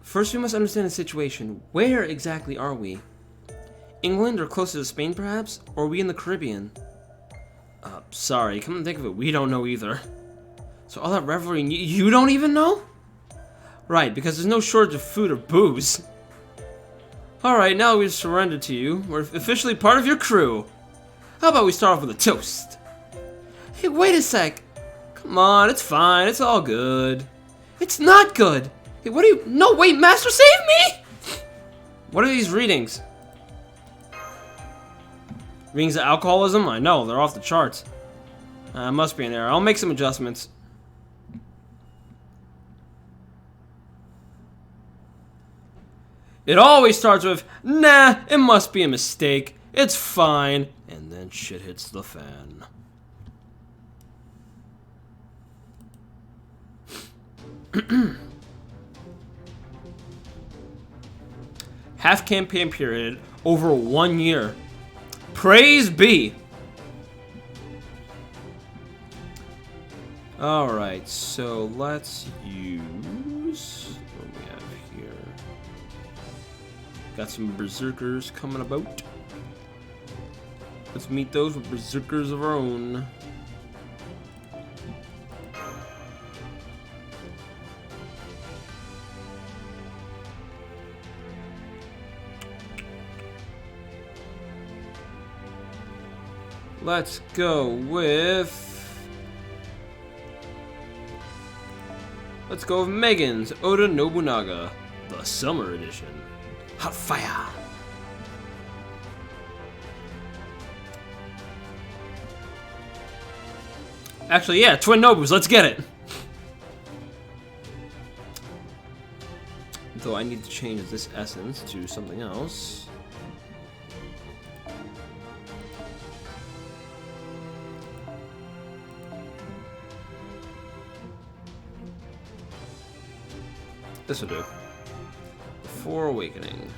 First, we must understand the situation. Where exactly are we? England or closer to Spain, perhaps? Or are we in the Caribbean? Sorry, come to think of it, we don't know either. So all that revelry, you don't even know? Right, because there's no shortage of food or booze. Alright, now we've surrendered to you. We're officially part of your crew. How about we start off with a toast? Hey, wait a sec. Come on, it's fine, it's all good. It's not good. Hey, what are you? No, wait, Master, save me! What are these readings? Readings of alcoholism? I know, they're off the charts. Must be an error. I'll make some adjustments. It always starts with, nah, it must be a mistake. It's fine. And then shit hits the fan. Half campaign period over 1 year. Praise be. Alright, so let's use what we have here. Got some berserkers coming about. Let's meet those with berserkers of our own. Let's go with... Let's go with Megan's Oda Nobunaga, the Summer Edition. Hot fire! Actually, yeah, Twin Nobus, let's get it! Though I need to change this essence to something else. This will do. Before Awakening.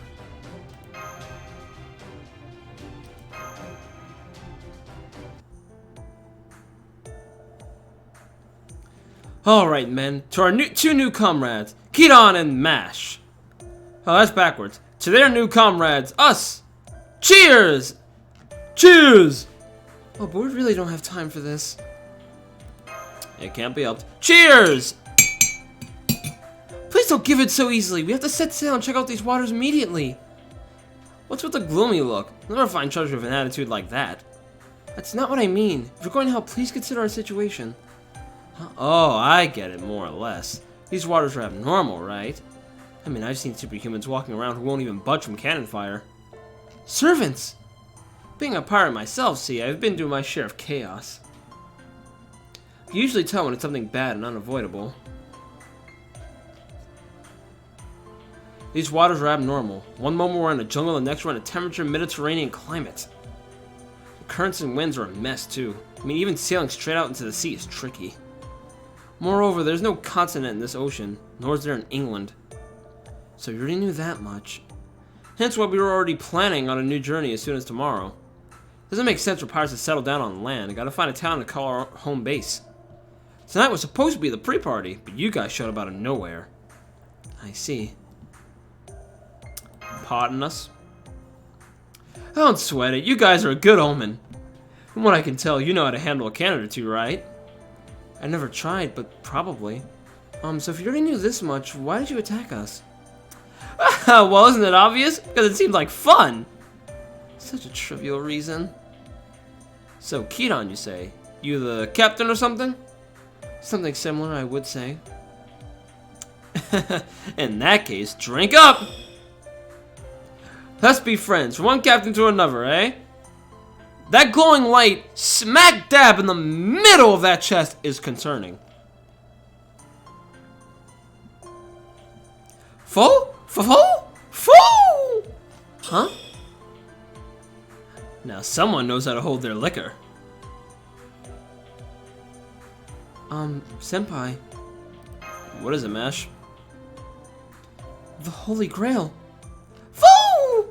Alright, men. To our two new comrades, Kidon and Mash. Oh, that's backwards. To their new comrades, us! Cheers! Cheers! Oh, but we really don't have time for this. It can't be helped. Cheers! Please don't give it so easily. We have to set sail and check out these waters immediately. What's with the gloomy look? I'll never find treasure with an attitude like that. That's not what I mean. If you're going to help, please consider our situation. Oh, I get it, more or less. These waters are abnormal, right? I mean, I've seen superhumans walking around who won't even budge from cannon fire. Servants! Being a pirate myself, see, I've been through my share of chaos. I can usually tell when it's something bad and unavoidable. These waters are abnormal. One moment we're in a jungle, the next we're in a temperature Mediterranean climate. The currents and winds are a mess too. I mean, even sailing straight out into the sea is tricky. Moreover, there's no continent in this ocean, nor is there in England. So you already knew that much. Hence why we were already planning on a new journey as soon as tomorrow. Doesn't make sense for pirates to settle down on land. I gotta find a town to call our home base. Tonight was supposed to be the pre-party, but you guys showed up out of nowhere. I see. Pardon us? Don't sweat it, you guys are a good omen. From what I can tell, you know how to handle a cannon or two, right? I never tried, but probably. So if you already knew this much, why did you attack us? Well, isn't it obvious? Because it seemed like fun! Such a trivial reason. So, Kidon, you say? You the captain or something? Something similar, I would say. In that case, drink up! Let's be friends, from one captain to another, eh? That glowing light smack dab in the middle of that chest is concerning. Fo? Huh? Now someone knows how to hold their liquor. Senpai. What is it, Mash? The Holy Grail. Fo!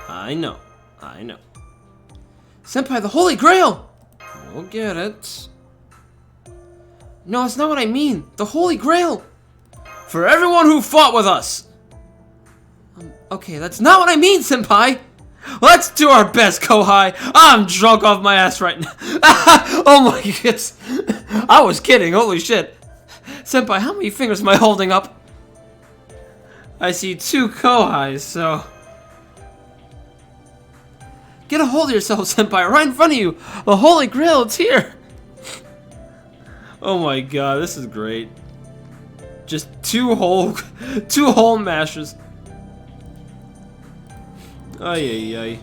I know. Senpai, the Holy Grail! We'll get it. No, that's not what I mean. The Holy Grail! For everyone who fought with us! Okay, that's not what I mean, Senpai! Let's do our best, Kohai! I'm drunk off my ass right now. Oh my goodness. I was kidding, holy shit. Senpai, how many fingers am I holding up? I see 2 Kohais, so... Get a hold of yourself, Senpai, right in front of you! The Holy Grail, it's here! Oh my god, this is great. Just 2 whole mashers. Ay.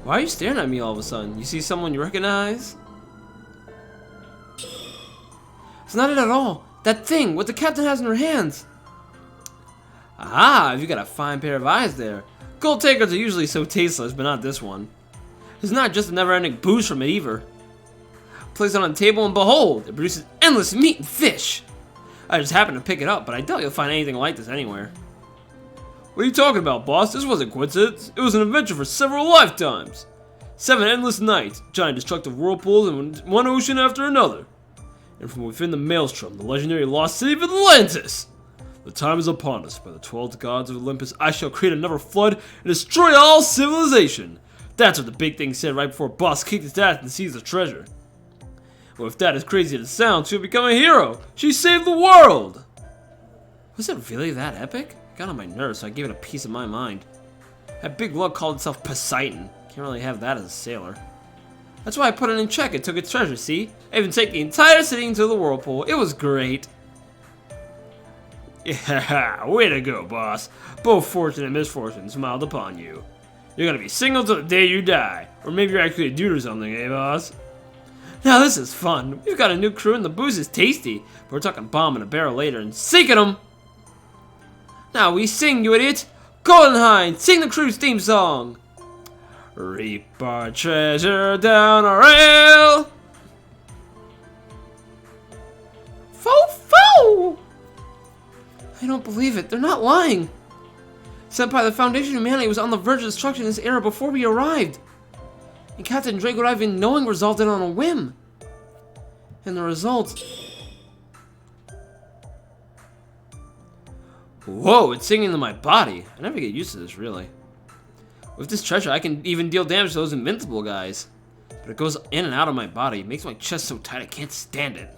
Why are you staring at me all of a sudden? You see someone you recognize? It's not it at all. That thing, what the captain has in her hands. Ah, you got a fine pair of eyes there. Gold takers are usually so tasteless, but not this one. It's not just a never-ending booze from it either. Place it on the table and behold, it produces endless meat and fish. I just happened to pick it up, but I doubt you'll find anything like this anywhere. What are you talking about, boss? This wasn't coincidence. It was an adventure for several lifetimes. 7 endless nights, giant destructive whirlpools, and one ocean after another. And from within the maelstrom, the legendary lost city of Atlantis. The time is upon us. By the 12 gods of Olympus, I shall create another flood and destroy all civilization. That's what the big thing said right before Boss kicked his ass and seized the treasure. Well, if that is crazy to sound, she'll become a hero. She saved the world. Was it really that epic? It got on my nerves, so I gave it a piece of my mind. That big lug called itself Poseidon. Can't really have that as a sailor. That's why I put it in check and took its treasure, see? I even take the entire city into the whirlpool. It was great. Yeah, way to go, boss. Both fortune and misfortune smiled upon you. You're gonna be single till the day you die. Or maybe you're actually a dude or something, eh, boss? Now this is fun. We've got a new crew and the booze is tasty. But we're talking bomb in a barrel later and sinking them. Now we sing, you idiot. Goldenhind, sing the crew's theme song. Reap our treasure down our rail. Fo! I don't believe it. They're not lying. Senpai, the foundation of humanity was on the verge of destruction in this era before we arrived. And Captain Drake, without even knowing, resolved it on a whim. And the result... Whoa, it's singing into my body. I never get used to this, really. With this treasure, I can even deal damage to those invincible guys. But it goes in and out of my body. It makes my chest so tight I can't stand it.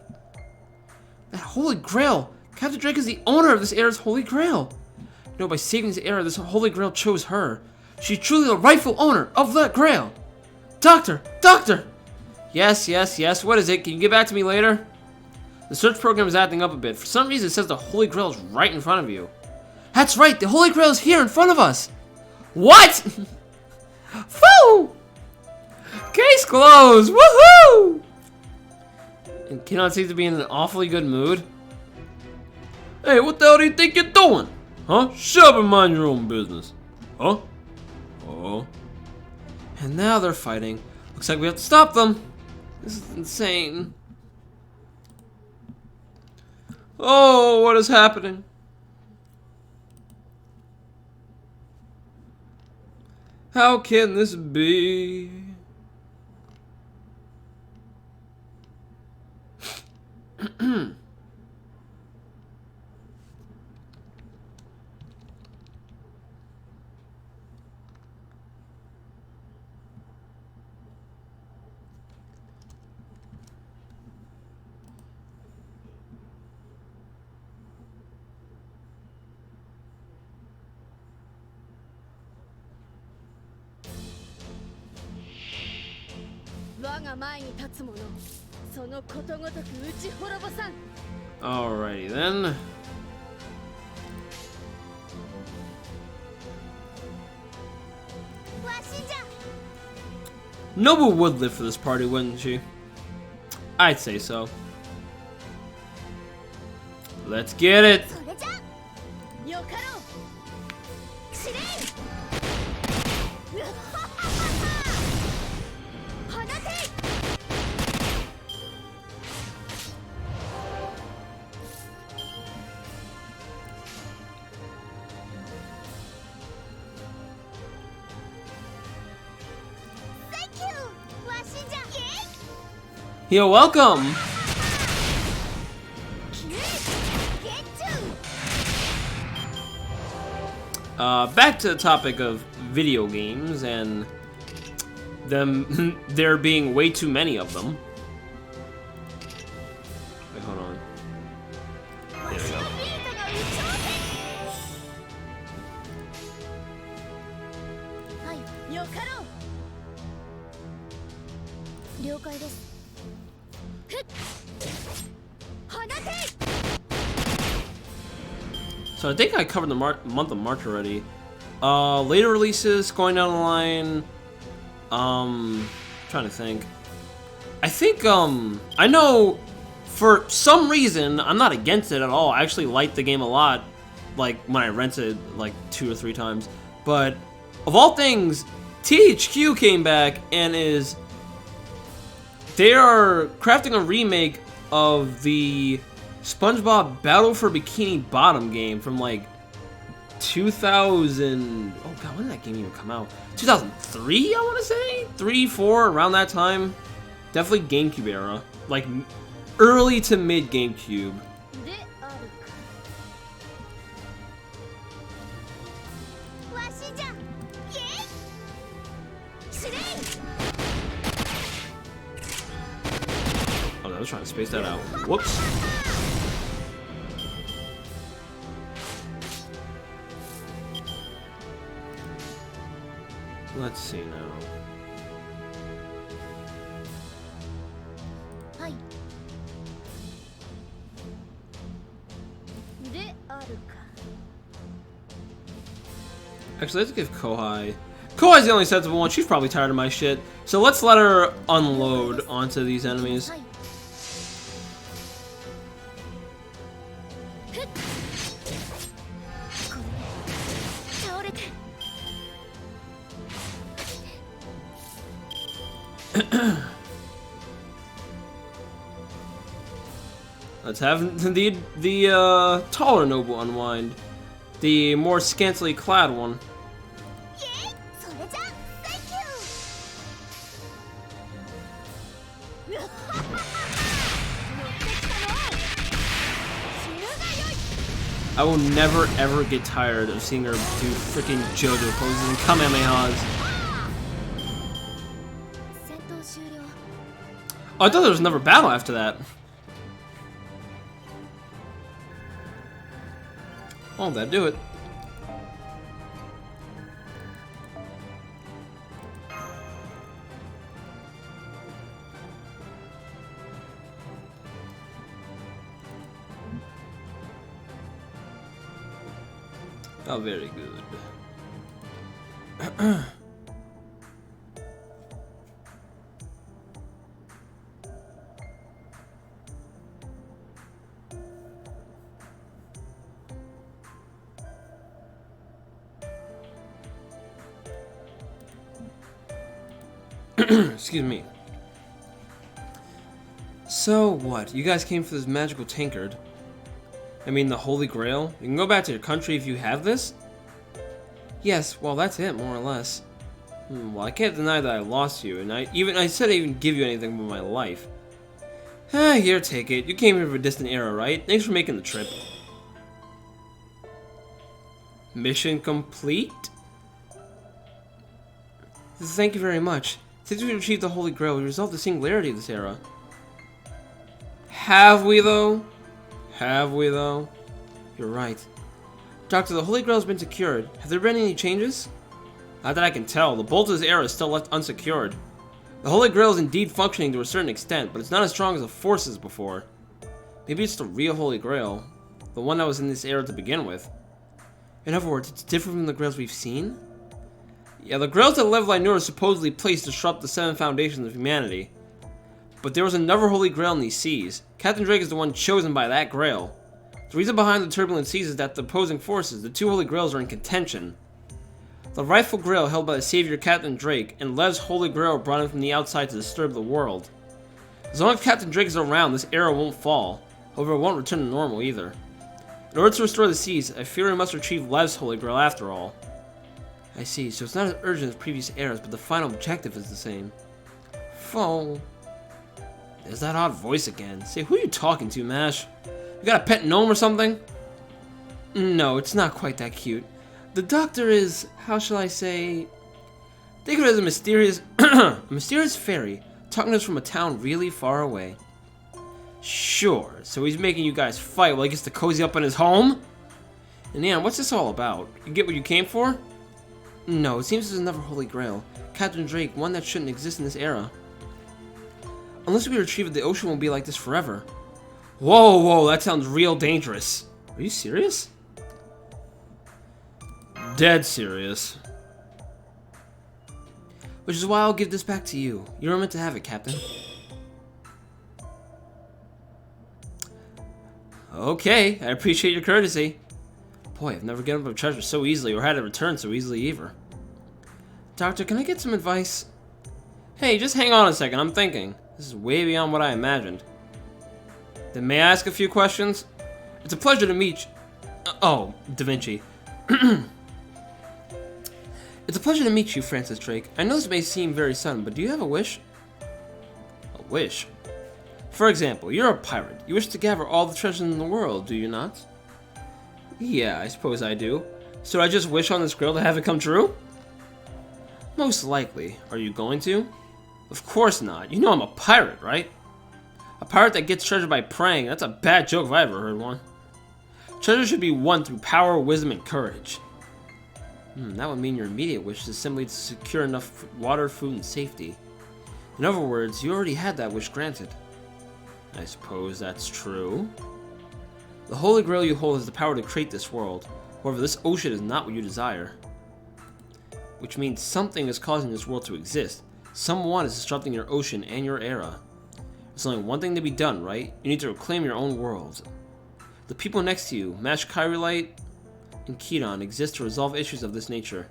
That Holy Grail! Captain Drake is the owner of this era's Holy Grail. You know, by saving this era, this Holy Grail chose her. She's truly the rightful owner of that Grail. Doctor! Doctor! Yes, what is it? Can you get back to me later? The search program is acting up a bit. For some reason, it says the Holy Grail is right in front of you. That's right, the Holy Grail is here in front of us. What? Foo! Case closed! Woohoo! And cannot seem to be in an awfully good mood. Hey, what the hell do you think you're doing? Huh? Shut up and mind your own business. Huh? Oh. And now they're fighting. Looks like we have to stop them. This is insane. Oh, what is happening? How can this be? Alrighty then. Nobu would live for this party, wouldn't she? I'd say so. Let's get it! それじゃよかろう司令うわはははは放て Thank you わしじゃイエイ You're welcome! Back to the topic of video games and them there being way too many of them. Wait, hold on. There we go. はいよかろう了解ですふっ放て So I think I covered the month of March already. Later releases going down the line. Trying to think. I think I know for some reason I'm not against it at all. I actually liked the game a lot, like when I rented like 2 or 3 times. But of all things, THQ came back and they are crafting a remake of the SpongeBob Battle for Bikini Bottom game from like 2000. Oh god, when did that game even come out? 2003, I want to say 3, 4, around that time. Definitely GameCube era, like early to mid GameCube. であるかわしじゃイエイ司令 Oh, I was trying to space that out. Whoops. Let's see now. はいであるか Actually, let's give Kohai. Kohai's the only sensible one. She's probably tired of my shit. So let's let her unload onto these enemies. はいふっこれ倒れて Let's have the taller noble unwind. The more scantily clad one. イエイそれじゃ Thank you うわはははは乗ってきたの死ぬがよい I will never ever get tired of seeing her do freaking JoJo poses and Kamehamehas. 戦闘終了 Oh, I thought there was another battle after that. Oh, that'd do it. Oh, very good. Excuse me. So what? You guys came for this magical tankard? I mean the Holy Grail? You can go back to your country if you have this? Yes, well that's it, more or less. Well, I can't deny that I lost you, and I said I didn't give you anything but my life. Here, take it. You came here from a distant era, right? Thanks for making the trip. Mission complete? Thank you very much. Since we achieved the Holy Grail, we resolved the singularity of this era. Have we, though? Have we, though? You're right. Doctor, the Holy Grail has been secured. Have there been any changes? Not that I can tell. The bolt of this era is still left unsecured. The Holy Grail is indeed functioning to a certain extent, but it's not as strong as the Force is before. Maybe it's the real Holy Grail. The one that was in this era to begin with. In other words, it's different from the Grails we've seen? Yeah, the grails that level I knew are supposedly placed to disrupt the 7 foundations of humanity. But there was another holy grail in these seas. Captain Drake is the one chosen by that grail. The reason behind the turbulent seas is that the opposing forces, the 2 holy grails, are in contention. The rightful grail held by the savior Captain Drake, and Lev's holy grail brought in from the outside to disturb the world. As long as Captain Drake is around, this era won't fall. However, it won't return to normal either. In order to restore the seas, I fear we must retrieve Lev's holy grail after all. I see, so it's not as urgent as previous eras, but the final objective is the same. Phone. There's that odd voice again. Say, who are you talking to, Mash? You got a pet gnome or something? No, it's not quite that cute. The doctor is, how shall I say... Think of it as a mysterious... a mysterious fairy talking to us from a town really far away. Sure, so he's making you guys fight while he gets to cozy up in his home? And yeah, what's this all about? You get what you came for? No, it seems there's another holy grail. Captain Drake, one that shouldn't exist in this era. Unless we retrieve it, the ocean won't be like this forever. Whoa, whoa, that sounds real dangerous. Are you serious? Dead serious. Which is why I'll give this back to you. You were meant to have it, Captain. Okay, I appreciate your courtesy. Boy, I've never given up a treasure so easily or had it returned so easily either. Doctor, can I get some advice? Hey, just hang on a second, I'm thinking. This is way beyond what I imagined. Then may I ask a few questions? It's a pleasure to meet you. Oh, Da Vinci. It's a pleasure to meet you, Francis Drake. I know this may seem very sudden, but do you have a wish? A wish? For example, you're a pirate. You wish to gather all the treasures in the world, do you not? Yeah, I suppose I do. So I just wish on this girl to have it come true? Most likely. Are you going to? Of course not. You know I'm a pirate, right? A pirate that gets treasure by praying. That's a bad joke if I ever heard one. Treasure should be won through power, wisdom, and courage. That would mean your immediate wish is simply to secure enough water, food, and safety. In other words, you already had that wish granted. I suppose that's true. The Holy Grail you hold has the power to create this world. However, this ocean is not what you desire. Which means something is causing this world to exist. Someone is disrupting your ocean and your era. There's only one thing to be done, right? You need to reclaim your own world. The people next to you, Mash Kyrillite and Kedon, exist to resolve issues of this nature.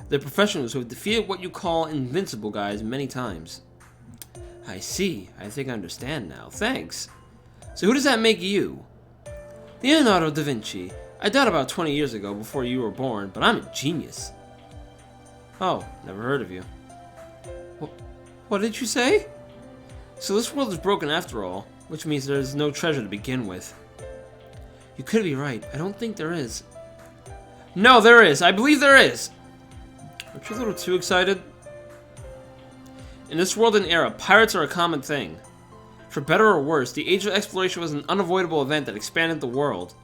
They're professionals who have defeated what you call invincible guys many times. I see. I think I understand now. Thanks. So who does that make you? Leonardo da Vinci. I died about 20 years ago before you were born, but I'm a genius. Oh, never heard of you. What did you say? So this world is broken after all, which means there's no treasure to begin with. You could be right. I don't think there is. No, there is. I believe there is. Aren't you a little too excited? In this world and era, pirates are a common thing. For better or worse, the age of exploration was an unavoidable event that expanded the world.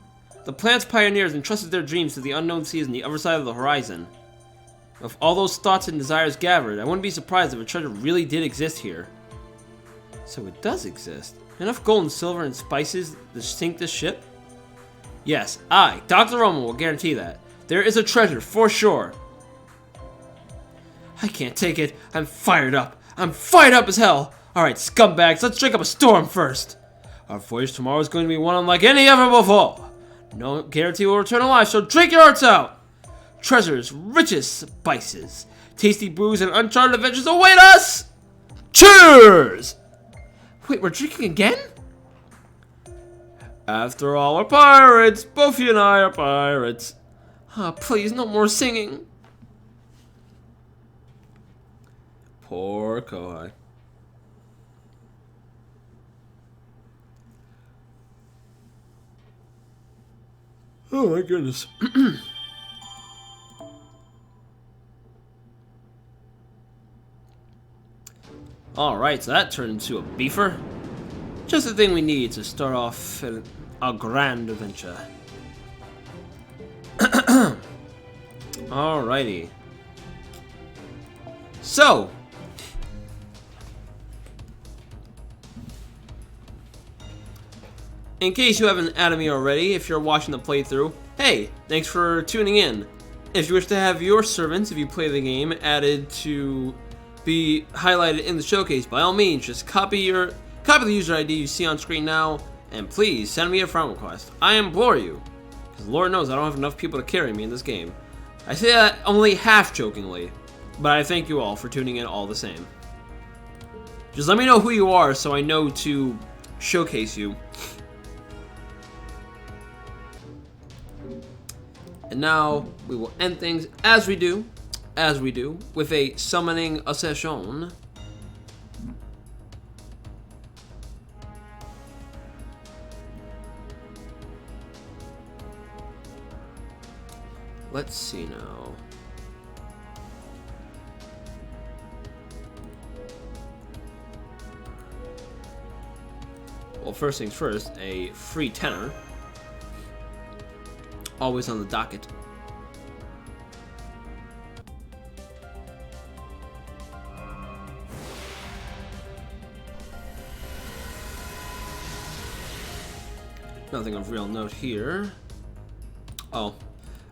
The planet's pioneers entrusted their dreams to the unknown seas on the other side of the horizon. With all those thoughts and desires gathered, I wouldn't be surprised if a treasure really did exist here. So it does exist. Enough gold and silver and spices to sink this ship? Yes, I, Dr. Roman, will guarantee that. There is a treasure, for sure. I can't take it. I'm fired up. I'm fired up as hell. Alright, scumbags, let's drink up a storm first. Our voyage tomorrow is going to be one unlike any ever before. No guarantee we'll return alive, so drink your hearts out. Treasures, riches, spices, tasty brews, and uncharted adventures await us. Cheers! Wait, we're drinking again? After all, we're pirates. Both you and I are pirates. Ah, please, no more singing. Poor Kohai. Oh my goodness. Alright, so that turned into a beefer. Just the thing we need to start off a grand adventure. Alrighty. So, in case you haven't added me already, if you're watching the playthrough, hey, thanks for tuning in. If you wish to have your servants, if you play the game, added to be highlighted in the showcase, by all means, just copy the user ID you see on screen now, and please send me a friend request. I implore you, because Lord knows I don't have enough people to carry me in this game. I say that only half jokingly, but I thank you all for tuning in all the same. Just let me know who you are so I know to showcase you. And now we will end things as we do, with a summoning a session. Let's see now. Well, first things first, a free tenor. Always on the docket. Nothing of real note here. Oh,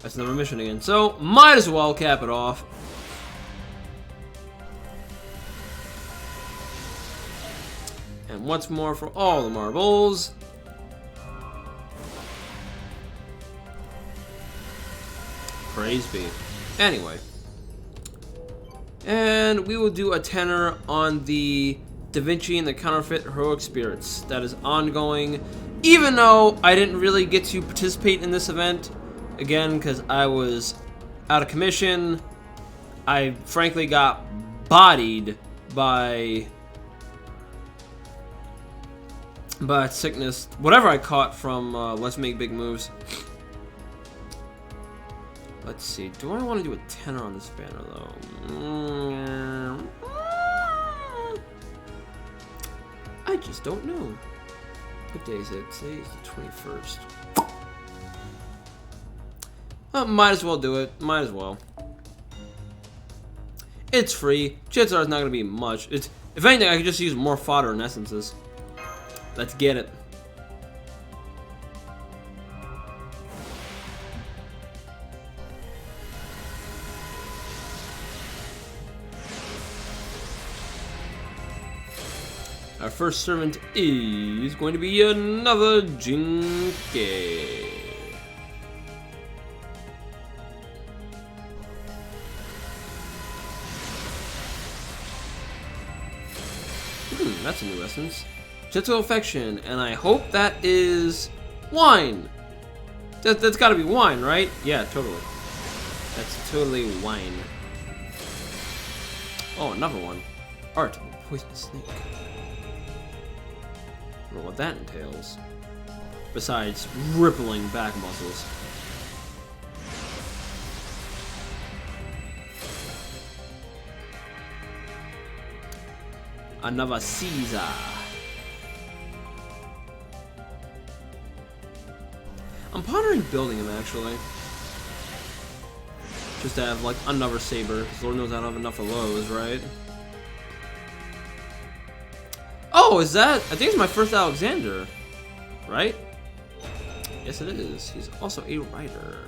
that's another mission again. So, might as well cap it off. And once more for all the marbles. Praise be. Anyway. And we will do a tenor on the Da Vinci and the Counterfeit Heroic Spirits. That is ongoing. Even though I didn't really get to participate in this event. Again, because I was out of commission. I frankly got bodied by sickness. Whatever I caught from Let's Make Big Moves. Let's see. Do I want to do a tenor on this banner, though? I just don't know. What day is it? Today is the 21st. Might as well do it. Might as well. It's free. Chances are it's not going to be much. If anything, I could just use more fodder and essences. Let's get it. Our first servant is going to be another Jinke. That's a new essence. Gentle Affection, and I hope that is wine. That's gotta be wine, right? Yeah, totally. That's totally wine. Oh, another one. Art of the Poisonous Snake. I don't know what that entails. Besides rippling back muscles. Another Caesar. I'm pondering building him, actually. Just to have, like, another saber. Because Lord knows I don't have enough of those, right? Oh, is that? I think it's my first Alexander. Right? Yes, it is. He's also a writer.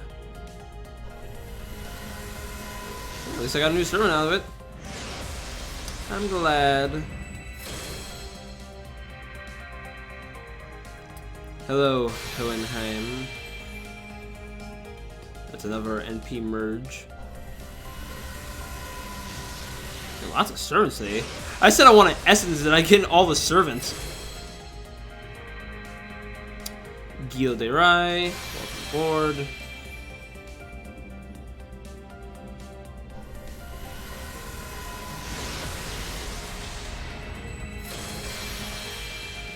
At least I got a new servant out of it. I'm glad. Hello, Hohenheim. That's another NP merge. And lots of servants today. I said I wanted essence, and I get all the servants. Guild de Rai, welcome aboard.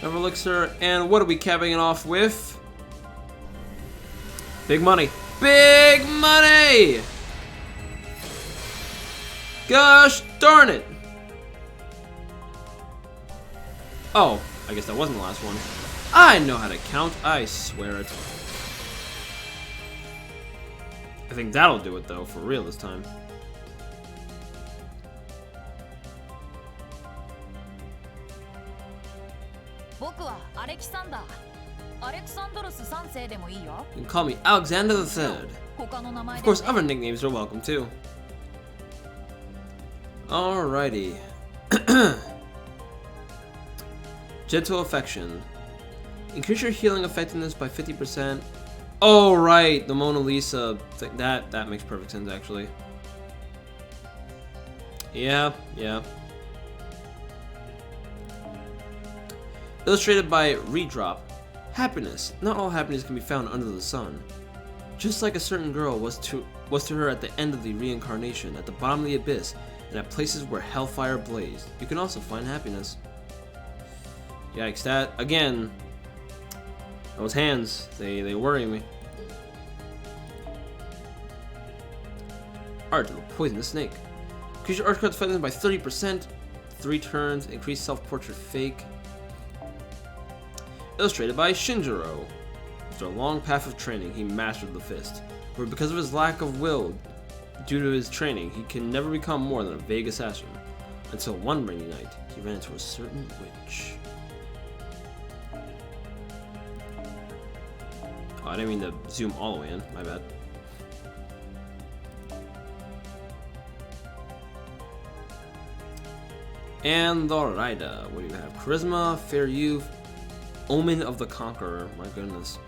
Another elixir, and what are we capping it off with? Big money. Big money! Gosh darn it! Oh, I guess that wasn't the last one. I know how to count, I swear it. I think that'll do it though, for real this time. You can call me Alexander III. Of course, other nicknames are welcome too. Alrighty. Gentle Affection. Increase your healing effectiveness by 50%. Oh, right, the Mona Lisa thing. That makes perfect sense, actually. Yeah. Illustrated by Redrop. Happiness. Not all happiness can be found under the sun. Just like a certain girl was to her at the end of the reincarnation, at the bottom of the abyss, and at places where hellfire blazed, you can also find happiness. Yikes, that, again, those hands, they worry me. Art of the Poisonous Snake. Increase your art card's effectiveness by 30%, 3 turns, increase self-portrait fake. Illustrated by Shinjiro. After a long path of training, he mastered the fist. But because of his lack of will, due to his training, he can never become more than a vague assassin. Until one rainy night, he ran into a certain witch. Oh, I didn't mean to zoom all the way in. My bad. And alright, what do you have? Charisma, Fair Youth, Omen of the Conqueror. My goodness.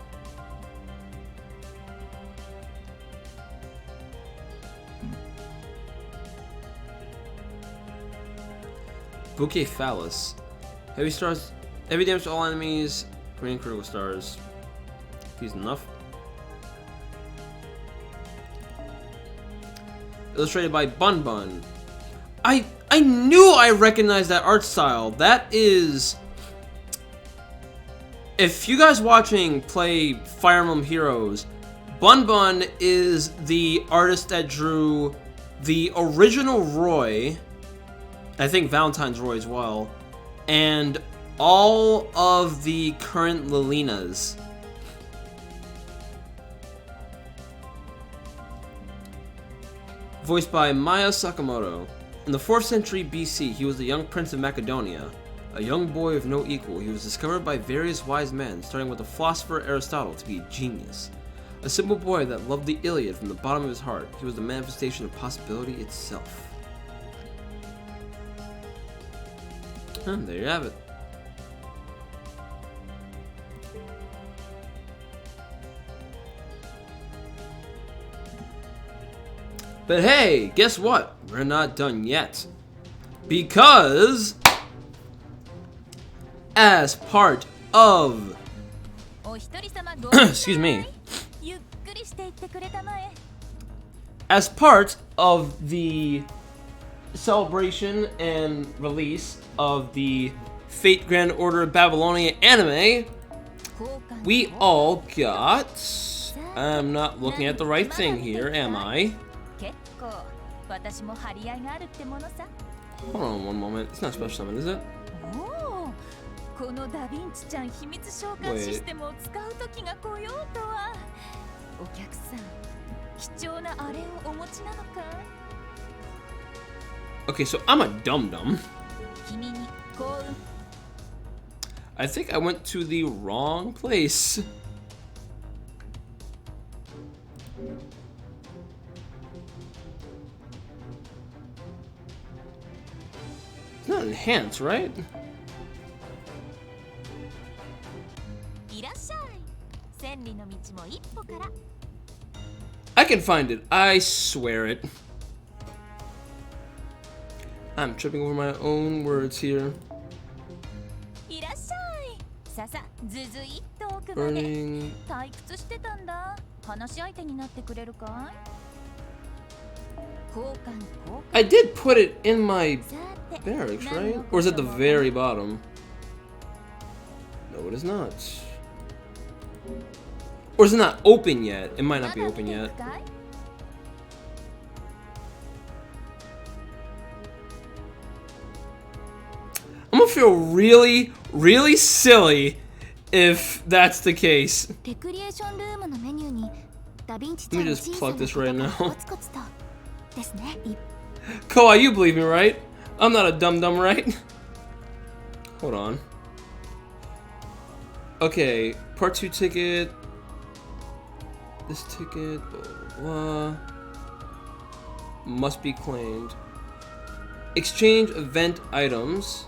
Bouquet Phallus. Heavy stars. Heavy damage to all enemies. Green critical stars. He's enough. Illustrated by Bun Bun. I knew I recognized that art style. That is... If you guys watching play Fire Emblem Heroes, Bun Bun is the artist that drew the original Roy, I think Valentine's Roy as well, and all of the current Lilinas. Voiced by Maya Sakamoto. In the 4th century BC, he was the young prince of Macedonia. A young boy of no equal, he was discovered by various wise men, starting with the philosopher Aristotle, to be a genius. A simple boy that loved the Iliad from the bottom of his heart, he was the manifestation of possibility itself. And there you have it. But hey, guess what? We're not done yet. Because as part of excuse me. As part of the celebration and release of the Fate Grand Order of Babylonia anime, we all got... I'm not looking at the right thing here, am I? Hold on one moment. It's not special summon, is it? Wait. Okay, so I'm a dum-dum. I think I went to the wrong place. It's not enhanced, right? I can find it. I swear it. I'm tripping over my own words here. Burning. I did put it in my barracks, right? Or is it the very bottom? No, it is not. Or is it not open yet? It might not be open yet. I'm gonna feel really, really silly if that's the case. Let me just plug this right now. Koa, you believe me, right? I'm not a dum-dum, right? Hold on. Okay, part 2 ticket. This ticket. Must be claimed. Exchange event items.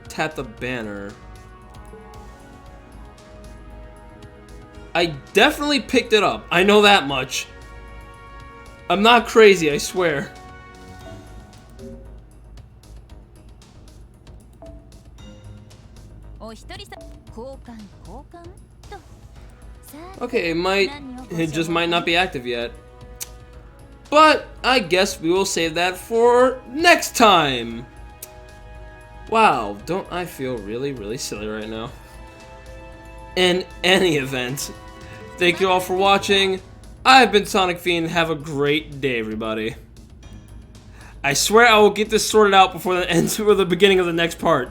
Tap the banner. I definitely picked it up. I know that much. I'm not crazy, I swear. Okay, it just might not be active yet. But I guess we will save that for next time. Wow, don't I feel really, really silly right now. In any event, thank you all for watching. I've been Sonic Fiend. Have a great day, everybody. I swear I will get this sorted out before the end or the beginning of the next part.